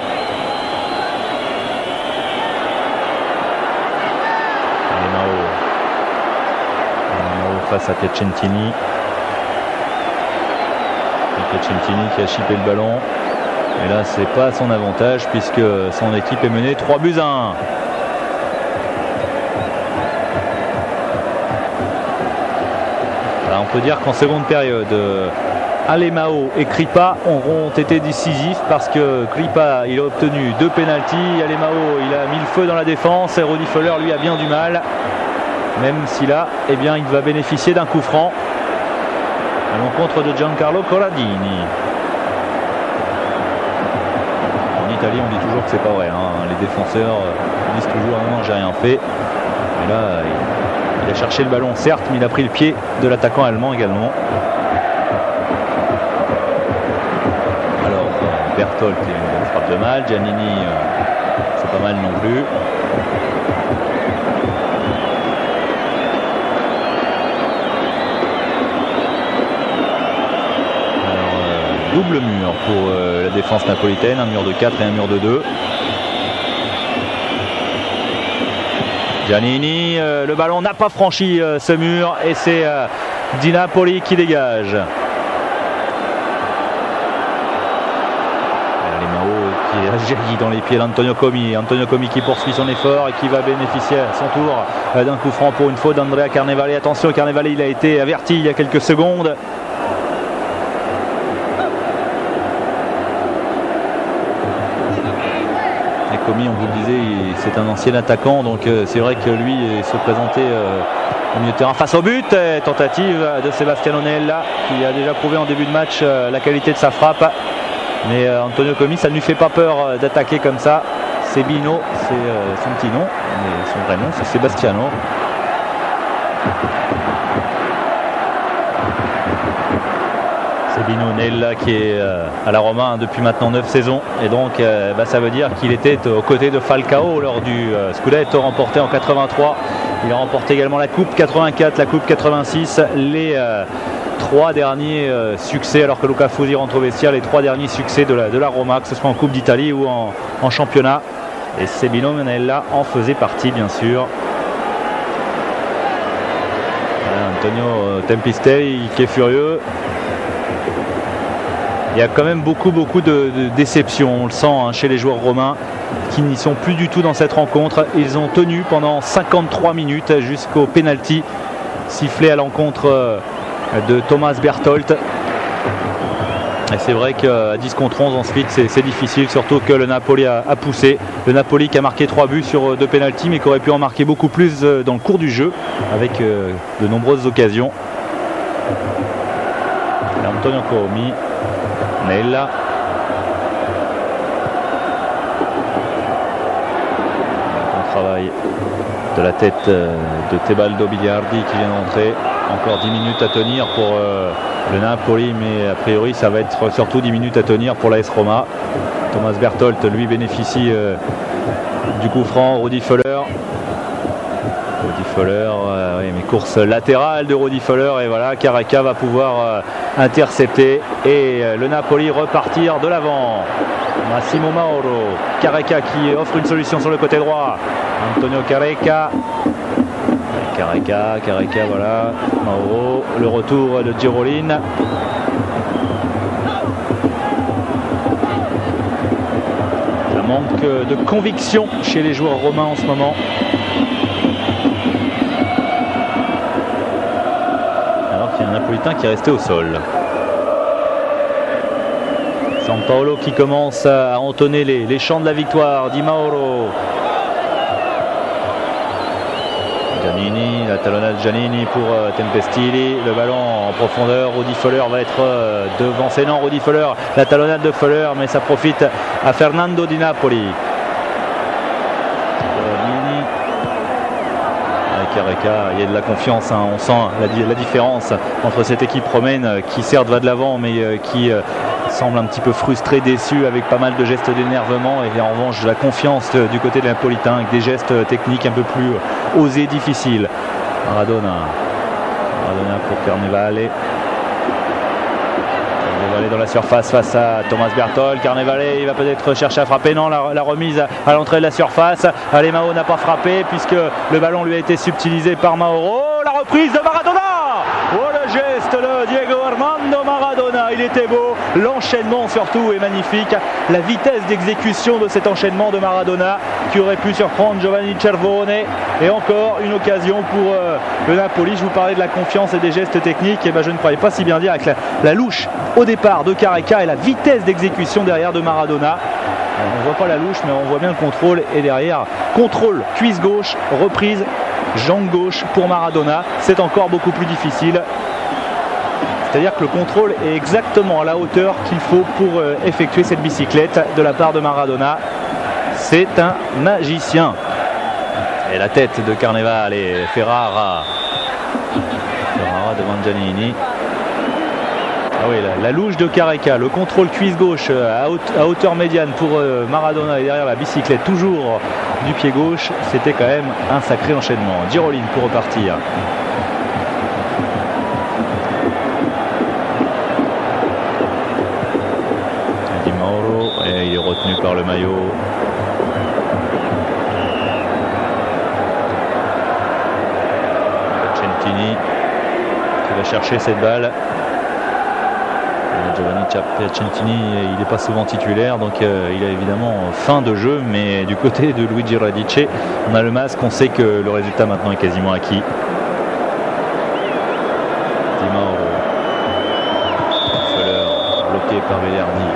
Mao face à Piacentini. Piacentini qui a chippé le ballon. Et là, c'est pas à son avantage puisque son équipe est menée 3-1. Alors, on peut dire qu'en seconde période, Alemao et Kripa auront été décisifs parce que Kripa, il a obtenu 2 pénaltys. Alemao, il a mis le feu dans la défense et Rudi Völler, lui, a bien du mal. Même si là, eh bien, il va bénéficier d'un coup franc à l'encontre de Giancarlo Corradini. En Italie, on dit toujours que c'est pas vrai. Les défenseurs disent toujours non, j'ai rien fait. Et là, il a cherché le ballon, certes, mais il a pris le pied de l'attaquant allemand également. Alors, Berthold, il frappe de mal. Giannini, c'est pas mal non plus. Double mur pour la défense napolitaine, un mur de 4 et un mur de 2. Giannini, le ballon n'a pas franchi ce mur et c'est Di Napoli qui dégage. Alemao qui a jailli dans les pieds d'Antonio Comi. Antonio Comi qui poursuit son effort et qui va bénéficier à son tour d'un coup franc pour une faute d'Andrea Carnevale. Attention, Carnevale, il a été averti il y a quelques secondes. Comi, on vous le disait, c'est un ancien attaquant, donc c'est vrai que lui se présentait au milieu de terrain face au but. Tentative de Sebastiano Nella qui a déjà prouvé en début de match la qualité de sa frappe. Mais Antonio Comi, ça ne lui fait pas peur d'attaquer comme ça. C'est Bino, c'est son petit nom, mais son vrai nom c'est Sebastiano. Sebino Nella qui est à la Roma depuis maintenant 9 saisons et donc ça veut dire qu'il était aux côtés de Falcao lors du Scudetto remporté en 83. Il a remporté également la Coupe 84, la Coupe 86, les 3 derniers succès, alors que Luca Fusi rentre au vestiaire, les 3 derniers succès de la Roma, que ce soit en Coupe d'Italie ou en championnat. Et Sebino Nella en faisait partie bien sûr. Antonio Tempistei qui est furieux. Il y a quand même beaucoup de déception, on le sent chez les joueurs romains. qui n'y sont plus du tout dans cette rencontre. Ils ont tenu pendant 53 minutes jusqu'au penalty sifflé à l'encontre de Thomas Berthold. Et c'est vrai qu'à 10 contre 11 ensuite c'est difficile, surtout que le Napoli a poussé. Le Napoli qui a marqué 3 buts sur 2 pénaltys, mais qui aurait pu en marquer beaucoup plus dans le cours du jeu avec de nombreuses occasions. Et Antonio Comi, Nella. Bon travail de la tête de Tebaldo Biliardi qui vient d'entrer. Encore 10 minutes à tenir pour le Napoli, mais a priori ça va être surtout 10 minutes à tenir pour l'AS Roma. Thomas Berthold lui bénéficie du coup franc. Rudi Völler, oui, mais course latérale de Rudi Völler, et voilà, Careca va pouvoir intercepter et le Napoli repartir de l'avant. Massimo Mauro, Careca qui offre une solution sur le côté droit. Antonio Careca, voilà, Mauro, le retour de Giroline. Ça manque de conviction chez les joueurs romains en ce moment. Alors qu'il y a un Napolitain qui est resté au sol. Sampaolo qui commence à entonner les chants de la victoire. Di Mauro. Giannini, la talonnade Giannini pour Tempestili, le ballon en profondeur. Rudi Völler va être devancé. Rudi Völler, la talonnade de Völler, mais ça profite à Fernando Di Napoli. Careca, il y a de la confiance, hein. On sent la différence entre cette équipe romaine qui certes va de l'avant, mais qui semble un petit peu frustrée, déçue, avec pas mal de gestes d'énervement, et en revanche de la confiance du côté de Napolitain avec des gestes techniques un peu plus osés, difficiles. Maradona pour Carnevale dans la surface face à Thomas Berthold. Carnevale, il va peut-être chercher à frapper. Non, la remise à l'entrée de la surface. Alemão n'a pas frappé puisque le ballon lui a été subtilisé par Mauro. La reprise de Maradona. Oh, le geste de Diego Armando Maradona, il était beau. L'enchaînement surtout est magnifique. La vitesse d'exécution de cet enchaînement de Maradona qui aurait pu surprendre Giovanni Cervone. Et encore une occasion pour le Napoli. Je vous parlais de la confiance et des gestes techniques. Et ben, je ne croyais pas si bien dire avec la louche au départ de Careca et la vitesse d'exécution derrière de Maradona. On ne voit pas la louche, mais on voit bien le contrôle. Et derrière, contrôle, cuisse gauche, reprise, jambe gauche pour Maradona. C'est encore beaucoup plus difficile. C'est-à-dire que le contrôle est exactement à la hauteur qu'il faut pour effectuer cette bicyclette de la part de Maradona. C'est un magicien. Et la tête de Carnevale et Ferrara devant Giannini. Ah oui, la louche de Careca, le contrôle cuisse gauche à hauteur médiane pour Maradona, et derrière la bicyclette toujours du pied gauche. C'était quand même un sacré enchaînement. Giroline pour repartir. Di Mauro, et il est retenu par le maillot. Centini qui va chercher cette balle. Giovanni Piacentini, il n'est pas souvent titulaire, donc il a évidemment fin de jeu, mais du côté de Luigi Radice, on a le masque, on sait que le résultat maintenant est quasiment acquis. Di Mauro, Völler bloqué par Bellerni.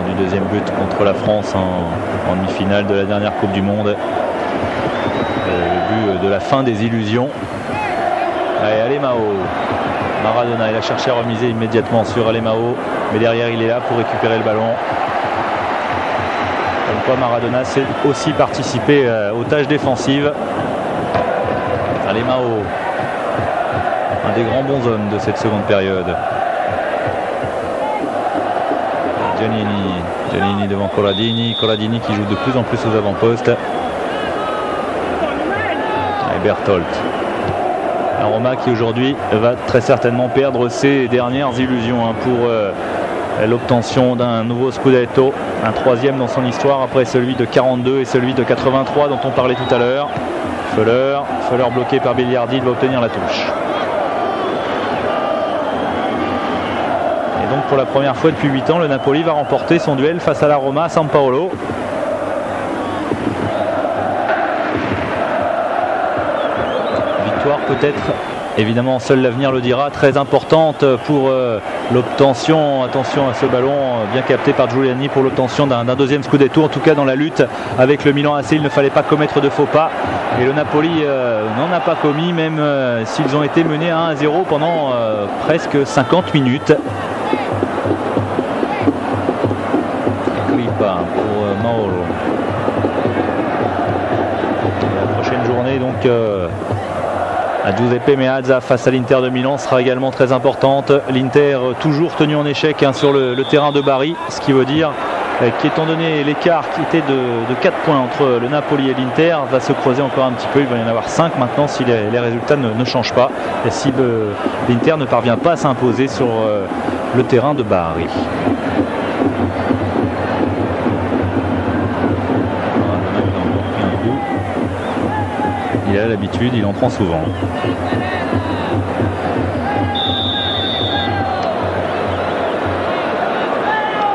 Du deuxième but contre la France en demi-finale de la dernière Coupe du Monde. Le but de la fin des illusions. Allez, Alemão. Maradona, il a cherché à remiser immédiatement sur Alemão, mais derrière il est là pour récupérer le ballon. Comme quoi Maradona sait aussi participer aux tâches défensives. Alemão, un des grands bons hommes de cette seconde période. Giannini devant Corradini qui joue de plus en plus aux avant-postes. Et Berthold. La Roma qui aujourd'hui va très certainement perdre ses dernières illusions pour l'obtention d'un nouveau Scudetto, un troisième dans son histoire après celui de 42 et celui de 83 dont on parlait tout à l'heure. Föhler bloqué par Biliardi, il va obtenir la touche. Et donc pour la première fois depuis 8 ans, le Napoli va remporter son duel face à la Roma à San Paolo. Victoire peut-être, évidemment seul l'avenir le dira, très importante pour l'obtention, attention à ce ballon bien capté par Giuliani, pour l'obtention d'un deuxième scudetto, en tout cas dans la lutte avec le Milan AC. Il ne fallait pas commettre de faux pas et le Napoli n'en a pas commis, même s'ils ont été menés à 1-0 pendant presque 50 minutes. Clipa pour Mauro. Et la prochaine journée donc à Giuseppe Meazza face à l'Inter de Milan sera également très importante. L'Inter toujours tenu en échec sur le terrain de Bari, ce qui veut dire qu'étant donné l'écart qui était de 4 points entre le Napoli et l'Inter, va se creuser encore un petit peu. Il va y en avoir 5 maintenant si les résultats ne changent pas et si l'Inter ne parvient pas à s'imposer sur le terrain de Bari. Il a l'habitude, il en prend souvent.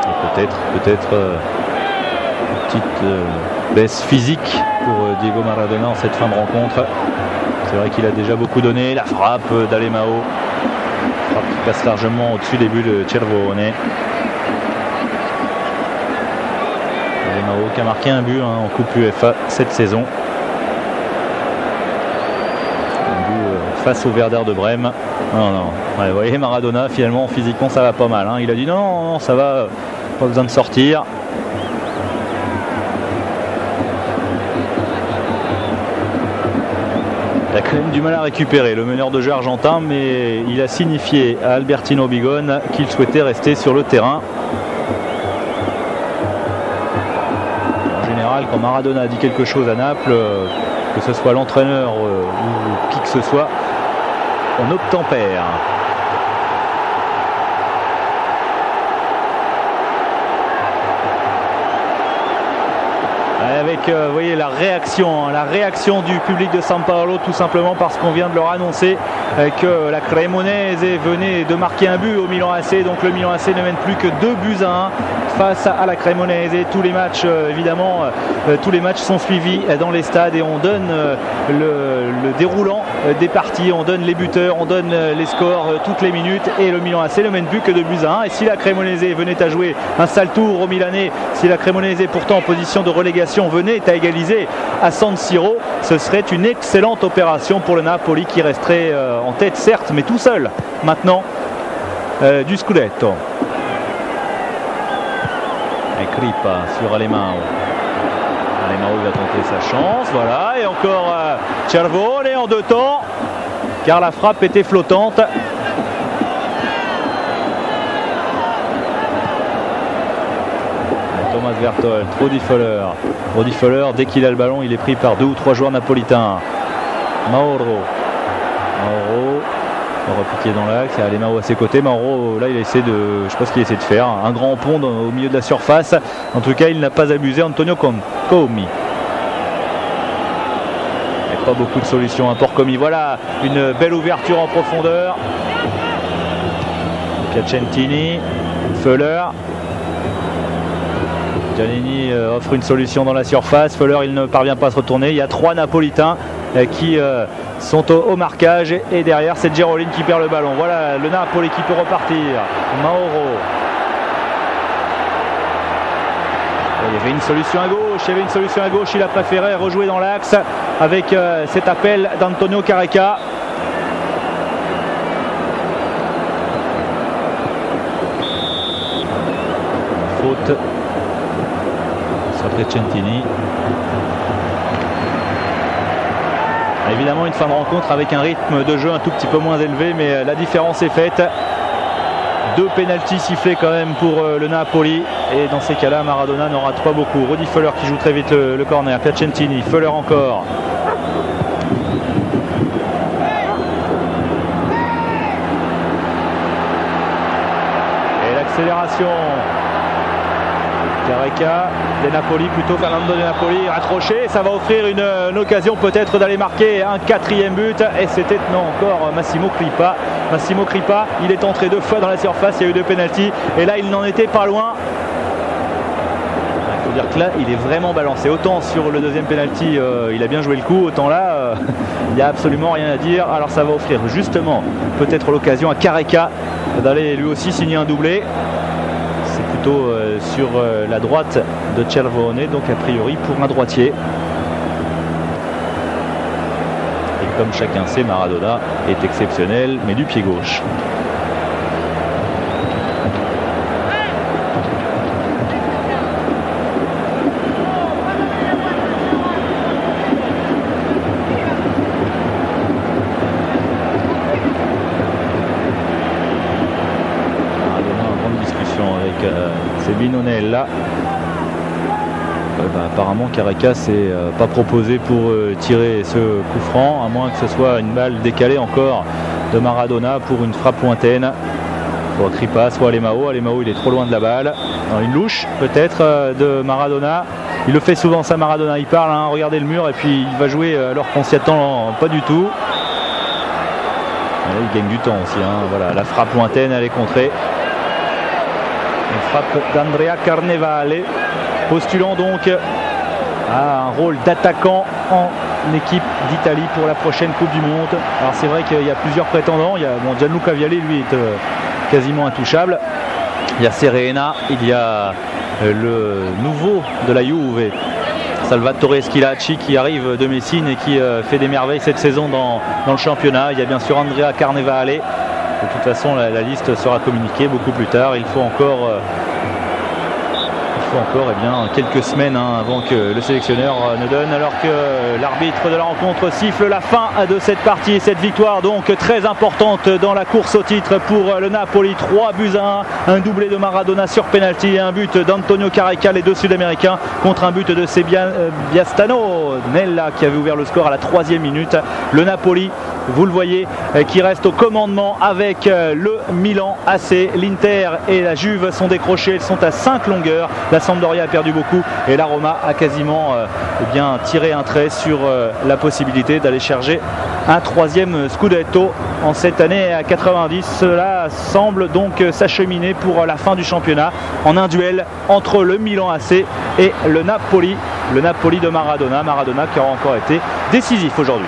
Et peut-être petite baisse physique pour Diego Maradona en cette fin de rencontre. C'est vrai qu'il a déjà beaucoup donné. La frappe d'Alemao, frappe qui passe largement au-dessus des buts de Cervone. Alemao qui a marqué un but en Coupe UEFA cette saison. Face au Werder de Brême. Non. Ouais, vous voyez, Maradona, finalement, physiquement, ça va pas mal. Il a dit non, ça va, pas besoin de sortir. Il a quand même du mal à récupérer le meneur de jeu argentin, mais il a signifié à Albertino Bigone qu'il souhaitait rester sur le terrain. En général, quand Maradona a dit quelque chose à Naples, que ce soit l'entraîneur ou qui que ce soit, on obtempère. Avec vous voyez la réaction du public de San Paolo, tout simplement parce qu'on vient de leur annoncer que la Cremonese venait de marquer un but au Milan AC. Donc le Milan AC ne mène plus que 2-1 face à la Cremonese. Tous les matchs évidemment tous les matchs sont suivis dans les stades et on donne le déroulant des parties, on donne les buteurs, on donne les scores toutes les minutes et le Milan AC ne mène plus que 2-1. Et si la Cremonese venait à jouer un sale tour au Milanais, si la Cremonese pourtant en position de relégation venait à égaliser à San Siro, ce serait une excellente opération pour le Napoli qui resterait en tête certes, mais tout seul maintenant du Scudetto. Et Kripa sur Alemao. Alemao va tenter sa chance, voilà, et encore Cervone en 2 temps car la frappe était flottante. Thomas Vertol, Rudi Föhler, dès qu'il a le ballon, il est pris par 2 ou 3 joueurs napolitains. Mauro repiqué dans l'axe, il y a Alemao à ses côtés. Mauro, là, il a essayé je sais pas ce qu'il essaie de faire, un grand pont au milieu de la surface. En tout cas, il n'a pas abusé. Antonio Comi. Il n'y a pas beaucoup de solutions à Porcomi. Voilà, une belle ouverture en profondeur. Piacentini, Föhler. Giannini offre une solution dans la surface. Föhler, il ne parvient pas à se retourner. Il y a 3 Napolitains qui sont au marquage et derrière c'est Geroline qui perd le ballon. Voilà le Napoli qui peut repartir. Mauro. Il y avait une solution à gauche, il a préféré rejouer dans l'axe avec cet appel d'Antonio Careca. Faute sur Piacentini. Évidemment une fin de rencontre avec un rythme de jeu un tout petit peu moins élevé, mais la différence est faite. 2 pénaltys sifflés quand même pour le Napoli et dans ces cas-là Maradona n'en rate pas beaucoup. Rudi Föhler qui joue très vite le corner, Piacentini, Föhler encore. Et l'accélération. Careca, De Napoli plutôt, Fernando De Napoli accroché, ça va offrir une occasion peut-être d'aller marquer un 4e but et c'était non encore Massimo Crippa. Massimo Crippa, il est entré 2 fois dans la surface, il y a eu 2 pénaltys et là il n'en était pas loin. Il faut dire que là il est vraiment balancé, autant sur le 2e pénalty il a bien joué le coup, autant là il n'y a absolument rien à dire. Alors ça va offrir justement peut-être l'occasion à Careca d'aller lui aussi signer un doublé. C'est plutôt sur la droite de Cervone, donc a priori pour un droitier. Et comme chacun sait, Maradona est exceptionnel, mais du pied gauche. C'est Binonella. Apparemment Careca s'est pas proposé pour tirer ce coup franc, à moins que ce soit une balle décalée encore de Maradona pour une frappe lointaine. Soit Crippa, soit Alemao. Alemao il est trop loin de la balle. Alors, une louche peut-être de Maradona. Il le fait souvent ça Maradona, il parle, hein, regardez le mur et puis il va jouer alors qu'on s'y attend pas du tout. Et là, il gagne du temps aussi, hein. Voilà, la frappe lointaine elle est contrée. Une frappe d'Andrea Carnevale, postulant donc à un rôle d'attaquant en équipe d'Italie pour la prochaine Coupe du Monde. Alors c'est vrai qu'il y a plusieurs prétendants. Il y a Gianluca Vialli, lui est quasiment intouchable. Il y a Serena, il y a le nouveau de la Juve, Salvatore Schilacci, qui arrive de Messine et qui fait des merveilles cette saison dans le championnat. Il y a bien sûr Andrea Carnevale. De toute façon, la liste sera communiquée beaucoup plus tard. Il faut encore eh bien, quelques semaines avant que le sélectionneur ne donne, alors que l'arbitre de la rencontre siffle la fin de cette partie. Cette victoire donc très importante dans la course au titre pour le Napoli. 3-1, un doublé de Maradona sur penalty et un but d'Antonio Careca, les 2 Sud-Américains, contre un but de Sebastiano Nella qui avait ouvert le score à la 3e minute. Le Napoli, vous le voyez, qui reste au commandement avec le Milan AC. L'Inter et la Juve sont décrochés, elles sont à 5 longueurs. La Sampdoria a perdu beaucoup et la Roma a quasiment tiré un trait sur la possibilité d'aller chercher un 3e Scudetto en cette année à 90. Cela semble donc s'acheminer pour la fin du championnat en un duel entre le Milan AC et le Napoli. Le Napoli de Maradona. Maradona qui aura encore été décisif aujourd'hui.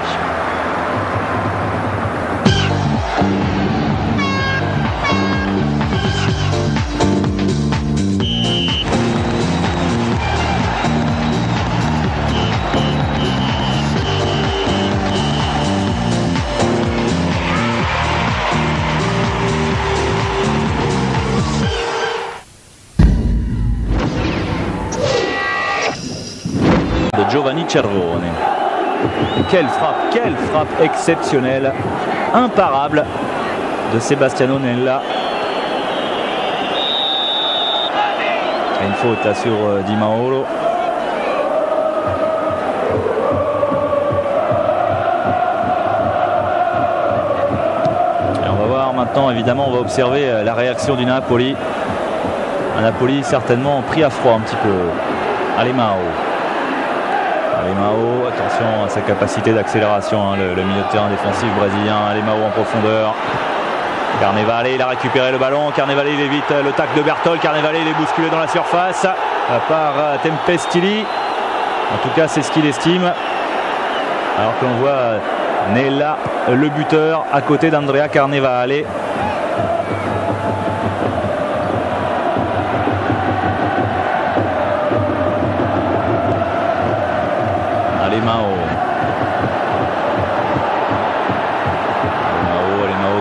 Giovanni Cervone. Quelle frappe exceptionnelle, imparable de Sebastiano Nella. Et une faute sur Di Mauro. Et on va voir maintenant, évidemment, on va observer la réaction du Napoli. Un Napoli certainement pris à froid un petit peu. Alemao, attention à sa capacité d'accélération, hein, le milieu de terrain défensif brésilien. Alemao en profondeur. Carnevale, il a récupéré le ballon. Carnevale, il évite le tacle de Bertol. Carnevale, il est bousculé dans la surface par Tempestili. En tout cas, c'est ce qu'il estime. Alors que l'on voit Nella, le buteur, à côté d'Andrea Carnevale. Alemao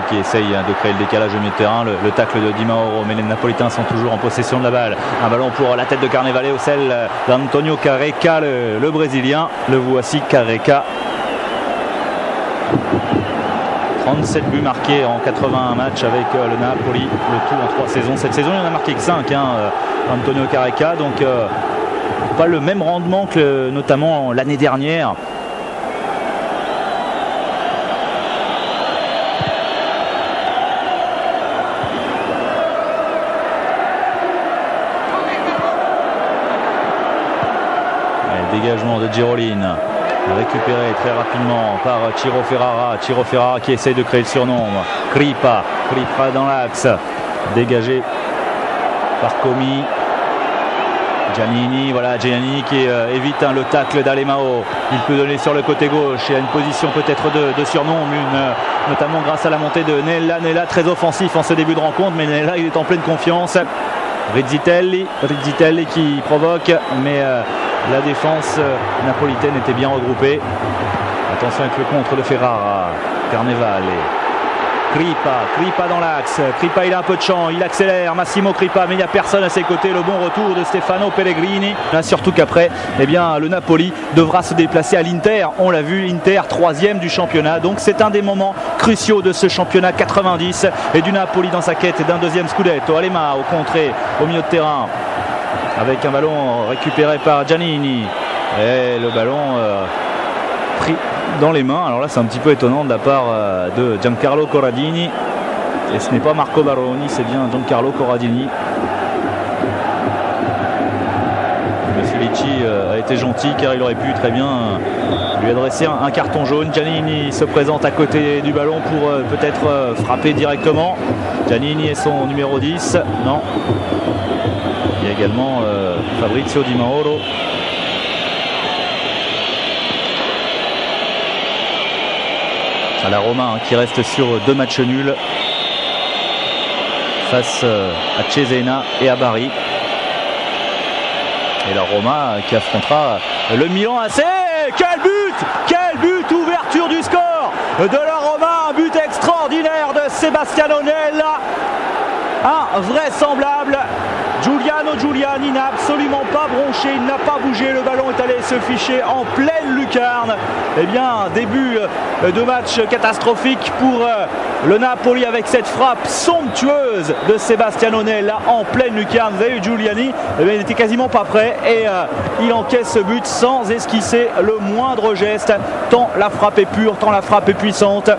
qui essaye de créer le décalage au milieu de terrain. Le tacle de Di Mauro, mais les Napolitains sont toujours en possession de la balle. Un ballon pour la tête de Carnevale au celle d'Antonio Careca, le Brésilien. Le voici, Careca. 37 buts marqués en 81 matchs avec le Napoli, le tout en 3 saisons. Cette saison, il en a marqué que 5, Antonio Careca, donc pas le même rendement que notamment l'année dernière. dégagement de Girolin, récupéré très rapidement par Ciro Ferrara qui essaye de créer le surnombre. Kripa dans l'axe, dégagé par Comi. Giannini qui évite le tacle d'Alemao. Il peut donner sur le côté gauche et à une position peut-être de surnombre, notamment grâce à la montée de Nella très offensif en ce début de rencontre, mais Nella il est en pleine confiance. Rizzitelli qui provoque, mais la défense napolitaine était bien regroupée. Attention avec le contre de Ferrara. Carnevale. Kripa dans l'axe. Kripa il a un peu de champ, il accélère. Massimo Kripa, mais il n'y a personne à ses côtés. Le bon retour de Stefano Pellegrini. Là, surtout qu'après, le Napoli devra se déplacer à l'Inter. On l'a vu, l'Inter 3e du championnat. Donc c'est un des moments cruciaux de ce championnat 90 et du Napoli dans sa quête d'un deuxième scudetto. Alema au contré, au milieu de terrain, avec un ballon récupéré par Giannini. Et le ballon pris dans les mains. Alors là c'est un petit peu étonnant de la part de Giancarlo Corradini, et ce n'est pas Marco Baroni, c'est bien Giancarlo Corradini. Mais Felici a été gentil car il aurait pu très bien lui adresser un carton jaune. Giannini se présente à côté du ballon pour peut-être frapper directement. Giannini est son numéro 10. Non, il y a également Fabrizio Di Mauro. À la Roma qui reste sur 2 matchs nuls face à Cesena et à Bari. Et la Roma qui affrontera le Milan AC. Quel but, ouverture du score de la Roma, un but extraordinaire de Sebastiano Nella, invraisemblable. Giuliani n'a absolument pas bronché, il n'a pas bougé, le ballon est allé se ficher en pleine lucarne. Eh bien, début de match catastrophique pour le Napoli avec cette frappe somptueuse de Sebastiano Nella en pleine lucarne. Vous avez vu Giuliani, il n'était quasiment pas prêt et il encaisse ce but sans esquisser le moindre geste, tant la frappe est pure, tant la frappe est puissante.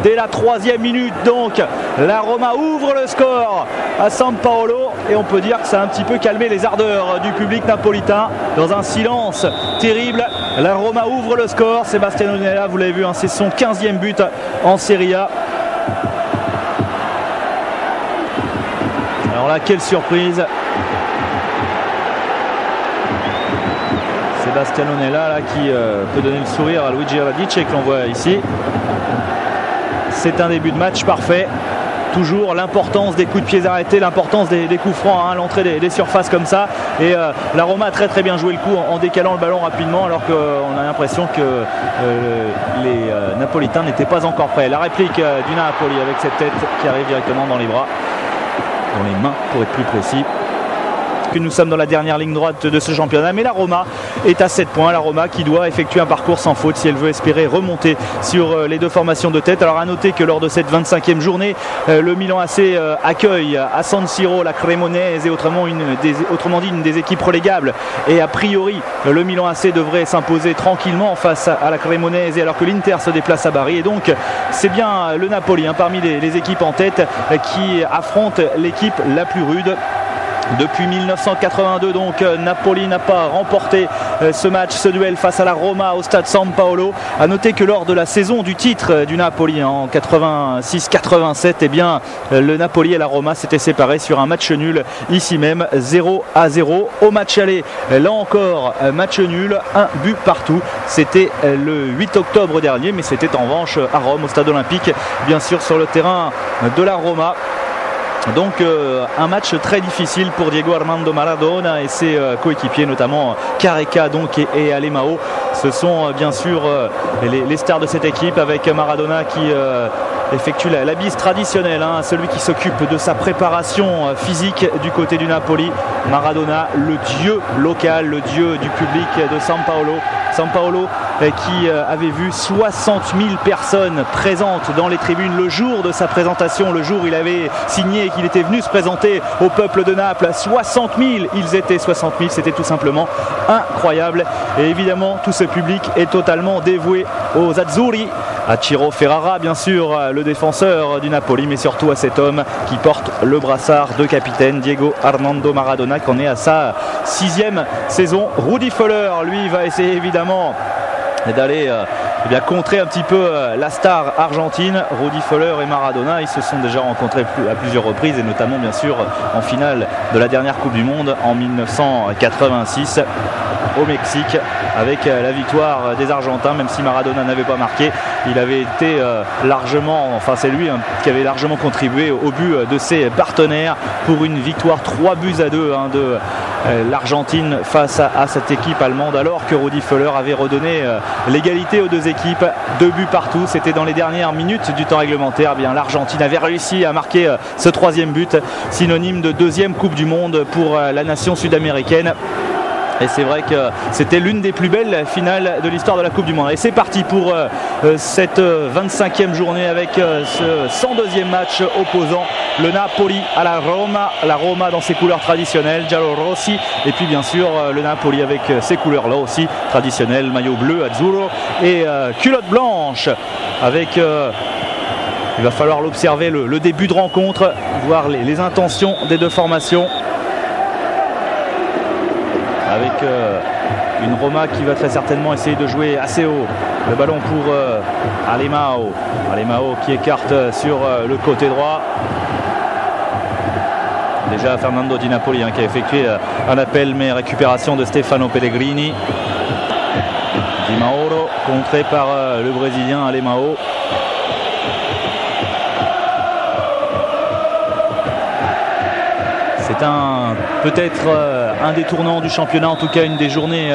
Dès la 3e minute donc, la Roma ouvre le score à San Paolo et on peut dire que ça a un petit peu calmé les ardeurs du public napolitain. Dans un silence terrible, la Roma ouvre le score. Sebastiano Nella, vous l'avez vu, c'est son 15e but en Serie A. Alors là, quelle surprise! Sebastiano Nella là, qui peut donner le sourire à Luigi Radic et que l'on voit ici. C'est un début de match parfait. Toujours l'importance des coups de pied arrêtés, l'importance des coups francs à l'entrée des surfaces comme ça. Et la Roma a très bien joué le coup en décalant le ballon rapidement, alors qu'on a l'impression que les Napolitains n'étaient pas encore prêts. La réplique du Napoli avec cette tête qui arrive directement dans les bras, dans les mains pour être plus précis. Que nous sommes dans la dernière ligne droite de ce championnat, mais la Roma est à 7 points. La Roma qui doit effectuer un parcours sans faute si elle veut espérer remonter sur les 2 formations de tête. Alors à noter que lors de cette 25e journée, le Milan AC accueille à San Siro la Cremonese, autrement dit une des équipes relégables, et a priori le Milan AC devrait s'imposer tranquillement face à la Cremonese alors que l'Inter se déplace à Bari, et donc c'est bien le Napoli parmi les équipes en tête qui affronte l'équipe la plus rude. Depuis 1982 donc, Napoli n'a pas remporté ce match, ce duel face à la Roma au stade San Paolo. A noter que lors de la saison du titre du Napoli en 86-87, eh bien le Napoli et la Roma s'étaient séparés sur un match nul ici même, 0-0 au match aller. Là encore match nul, 1 but partout. C'était le 8 octobre dernier, mais c'était en revanche à Rome au stade olympique, bien sûr sur le terrain de la Roma. Donc un match très difficile pour Diego Armando Maradona et ses coéquipiers, notamment Careca donc et Alemao. Ce sont bien sûr les stars de cette équipe, avec Maradona qui effectue la bise traditionnelle, celui qui s'occupe de sa préparation physique du côté du Napoli. Maradona, le dieu local, le dieu du public de San Paolo. San Paolo qui avait vu 60 000 personnes présentes dans les tribunes le jour de sa présentation, le jour où il avait signé et qu'il était venu se présenter au peuple de Naples. 60 000, ils étaient 60 000, c'était tout simplement incroyable. Et évidemment, tout ce public est totalement dévoué aux Azzurri, à Ciro Ferrara, bien sûr, le défenseur du Napoli, mais surtout à cet homme qui porte le brassard de capitaine, Diego Armando Maradona, qui en est à sa 6e saison. Rudi Völler, lui, va essayer évidemment d'aller contrer un petit peu la star argentine. Rudi Völler et Maradona, ils se sont déjà rencontrés à plusieurs reprises, et notamment bien sûr en finale de la dernière Coupe du Monde en 1986 au Mexique, avec la victoire des Argentins. Même si Maradona n'avait pas marqué, il avait été largement, enfin c'est lui qui avait largement contribué au but de ses partenaires pour une victoire 3-2 de l'Argentine face à cette équipe allemande, alors que Rudi Völler avait redonné l'égalité aux deux équipes, 2 buts partout. C'était dans les dernières minutes du temps réglementaire. Bien, l'Argentine avait réussi à marquer ce 3e but, synonyme de 2e Coupe du Monde pour la nation sud-américaine. Et c'est vrai que c'était l'une des plus belles finales de l'histoire de la Coupe du Monde. Et c'est parti pour cette 25e journée avec ce 102e match opposant le Napoli à la Roma. La Roma dans ses couleurs traditionnelles, giallo rossi, et puis bien sûr le Napoli avec ses couleurs là aussi traditionnelles, maillot bleu, azzurro et culotte blanche. Avec il va falloir l'observer, le début de rencontre, voir les intentions des deux formations. Avec une Roma qui va très certainement essayer de jouer assez haut. Le ballon pour Alemão. Alemão qui écarte sur le côté droit. Déjà Fernando Di Napoli qui a effectué un appel, mais récupération de Stefano Pellegrini. Di Mauro contré par le Brésilien Alemão. C'est peut-être un des tournants du championnat, en tout cas une des journées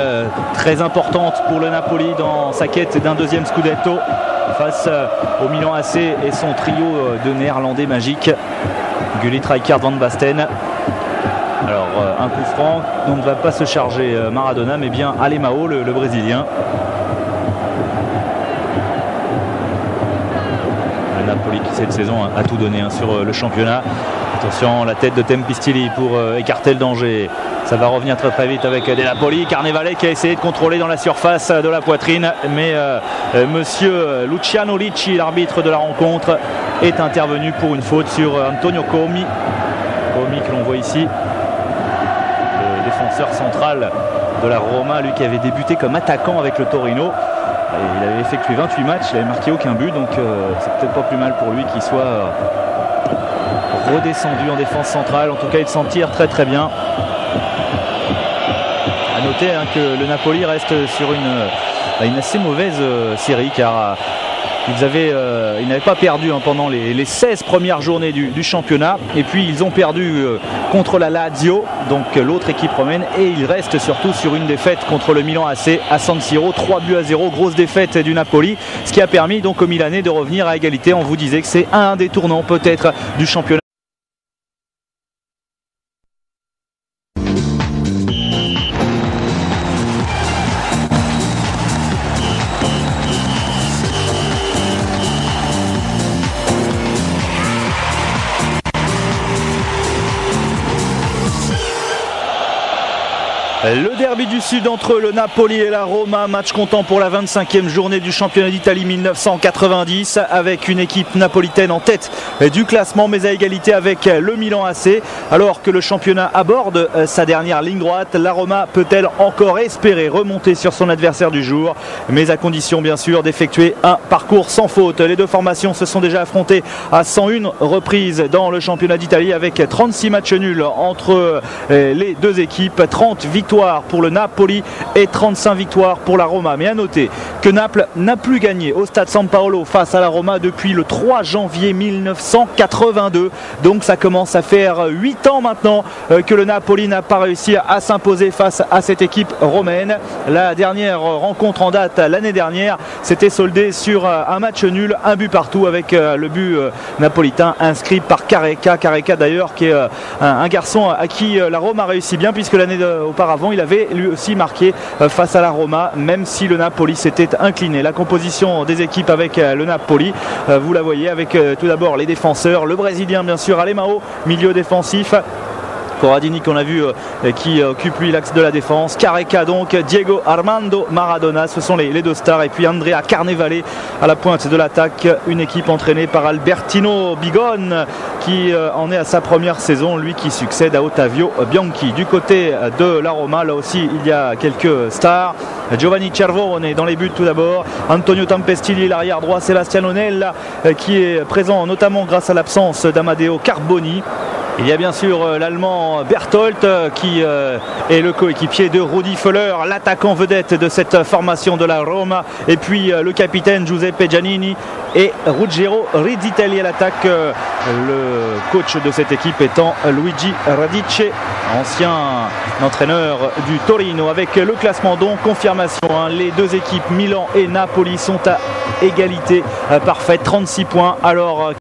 très importantes pour le Napoli dans sa quête d'un 2e Scudetto face au Milan AC et son trio de néerlandais magiques, Gullit, Rijkaard, Van Basten. Alors un coup franc dont ne va pas se charger Maradona, mais bien Alemão, le Brésilien. Le Napoli qui cette saison a tout donné sur le championnat. Attention, la tête de Tempistilli pour écarter le danger. Ça va revenir très très vite avec De Napoli. Carnevale qui a essayé de contrôler dans la surface de la poitrine, mais monsieur Luciano Ricci, l'arbitre de la rencontre, est intervenu pour une faute sur Antonio Comi. Comi que l'on voit ici, le défenseur central de la Roma, lui qui avait débuté comme attaquant avec le Torino. Et il avait effectué 28 matchs, il n'avait marqué aucun but, donc c'est peut-être pas plus mal pour lui qu'il soit redescendu en défense centrale. En tout cas, il s'en tire très très bien. À noter que le Napoli reste sur une assez mauvaise série, car ils n'avaient pas perdu pendant les 16 premières journées du championnat, et puis ils ont perdu contre la Lazio, donc l'autre équipe romaine, et ils restent surtout sur une défaite contre le Milan AC à San Siro, 3-0, grosse défaite du Napoli, ce qui a permis donc aux Milanais de revenir à égalité. On vous disait que c'est un des tournants peut-être du championnat. Le derby du Sud entre le Napoli et la Roma, match comptant pour la 25e journée du championnat d'Italie 1990, avec une équipe napolitaine en tête du classement, mais à égalité avec le Milan AC. Alors que le championnat aborde sa dernière ligne droite, la Roma peut-elle encore espérer remonter sur son adversaire du jour, mais à condition bien sûr d'effectuer un parcours sans faute. Les deux formations se sont déjà affrontées à 101 reprises dans le championnat d'Italie, avec 36 matchs nuls entre les deux équipes, 30 victoires pour le Napoli et 35 victoires pour la Roma. Mais à noter que Naples n'a plus gagné au stade San Paolo face à la Roma depuis le 3 janvier 1982. Donc ça commence à faire 8 ans maintenant que le Napoli n'a pas réussi à s'imposer face à cette équipe romaine. La dernière rencontre en date l'année dernière s'était soldée sur un match nul, un but partout, avec le but napolitain inscrit par Careca. Careca d'ailleurs qui est un garçon à qui la Roma réussit bien, puisque l'année auparavant il avait lui aussi marqué face à la Roma, même si le Napoli s'était incliné. La composition des équipes avec le Napoli, vous la voyez avec tout d'abord les défenseurs, le Brésilien bien sûr Alemão, milieu défensif, Corradini qu'on a vu qui occupe lui l'axe de la défense. Careca donc, Diego Armando Maradona, ce sont les deux stars. Et puis Andrea Carnevale à la pointe de l'attaque. Une équipe entraînée par Albertino Bigone qui en est à sa première saison, lui qui succède à Ottavio Bianchi. Du côté de la Roma, là aussi il y a quelques stars. Giovanni Cervone dans les buts tout d'abord. Antonio Tempestilli, l'arrière droit. Sebastiano Nella qui est présent notamment grâce à l'absence d'Amadeo Carboni. Il y a bien sûr l'Allemand Berthold qui est le coéquipier de Rudi Völler, l'attaquant vedette de cette formation de la Roma. Et puis le capitaine Giuseppe Giannini et Ruggero Rizzitelli à l'attaque. Le coach de cette équipe étant Luigi Radice, ancien entraîneur du Torino. Avec le classement donc, confirmation, les deux équipes Milan et Napoli sont à égalité parfaite, 36 points. Alors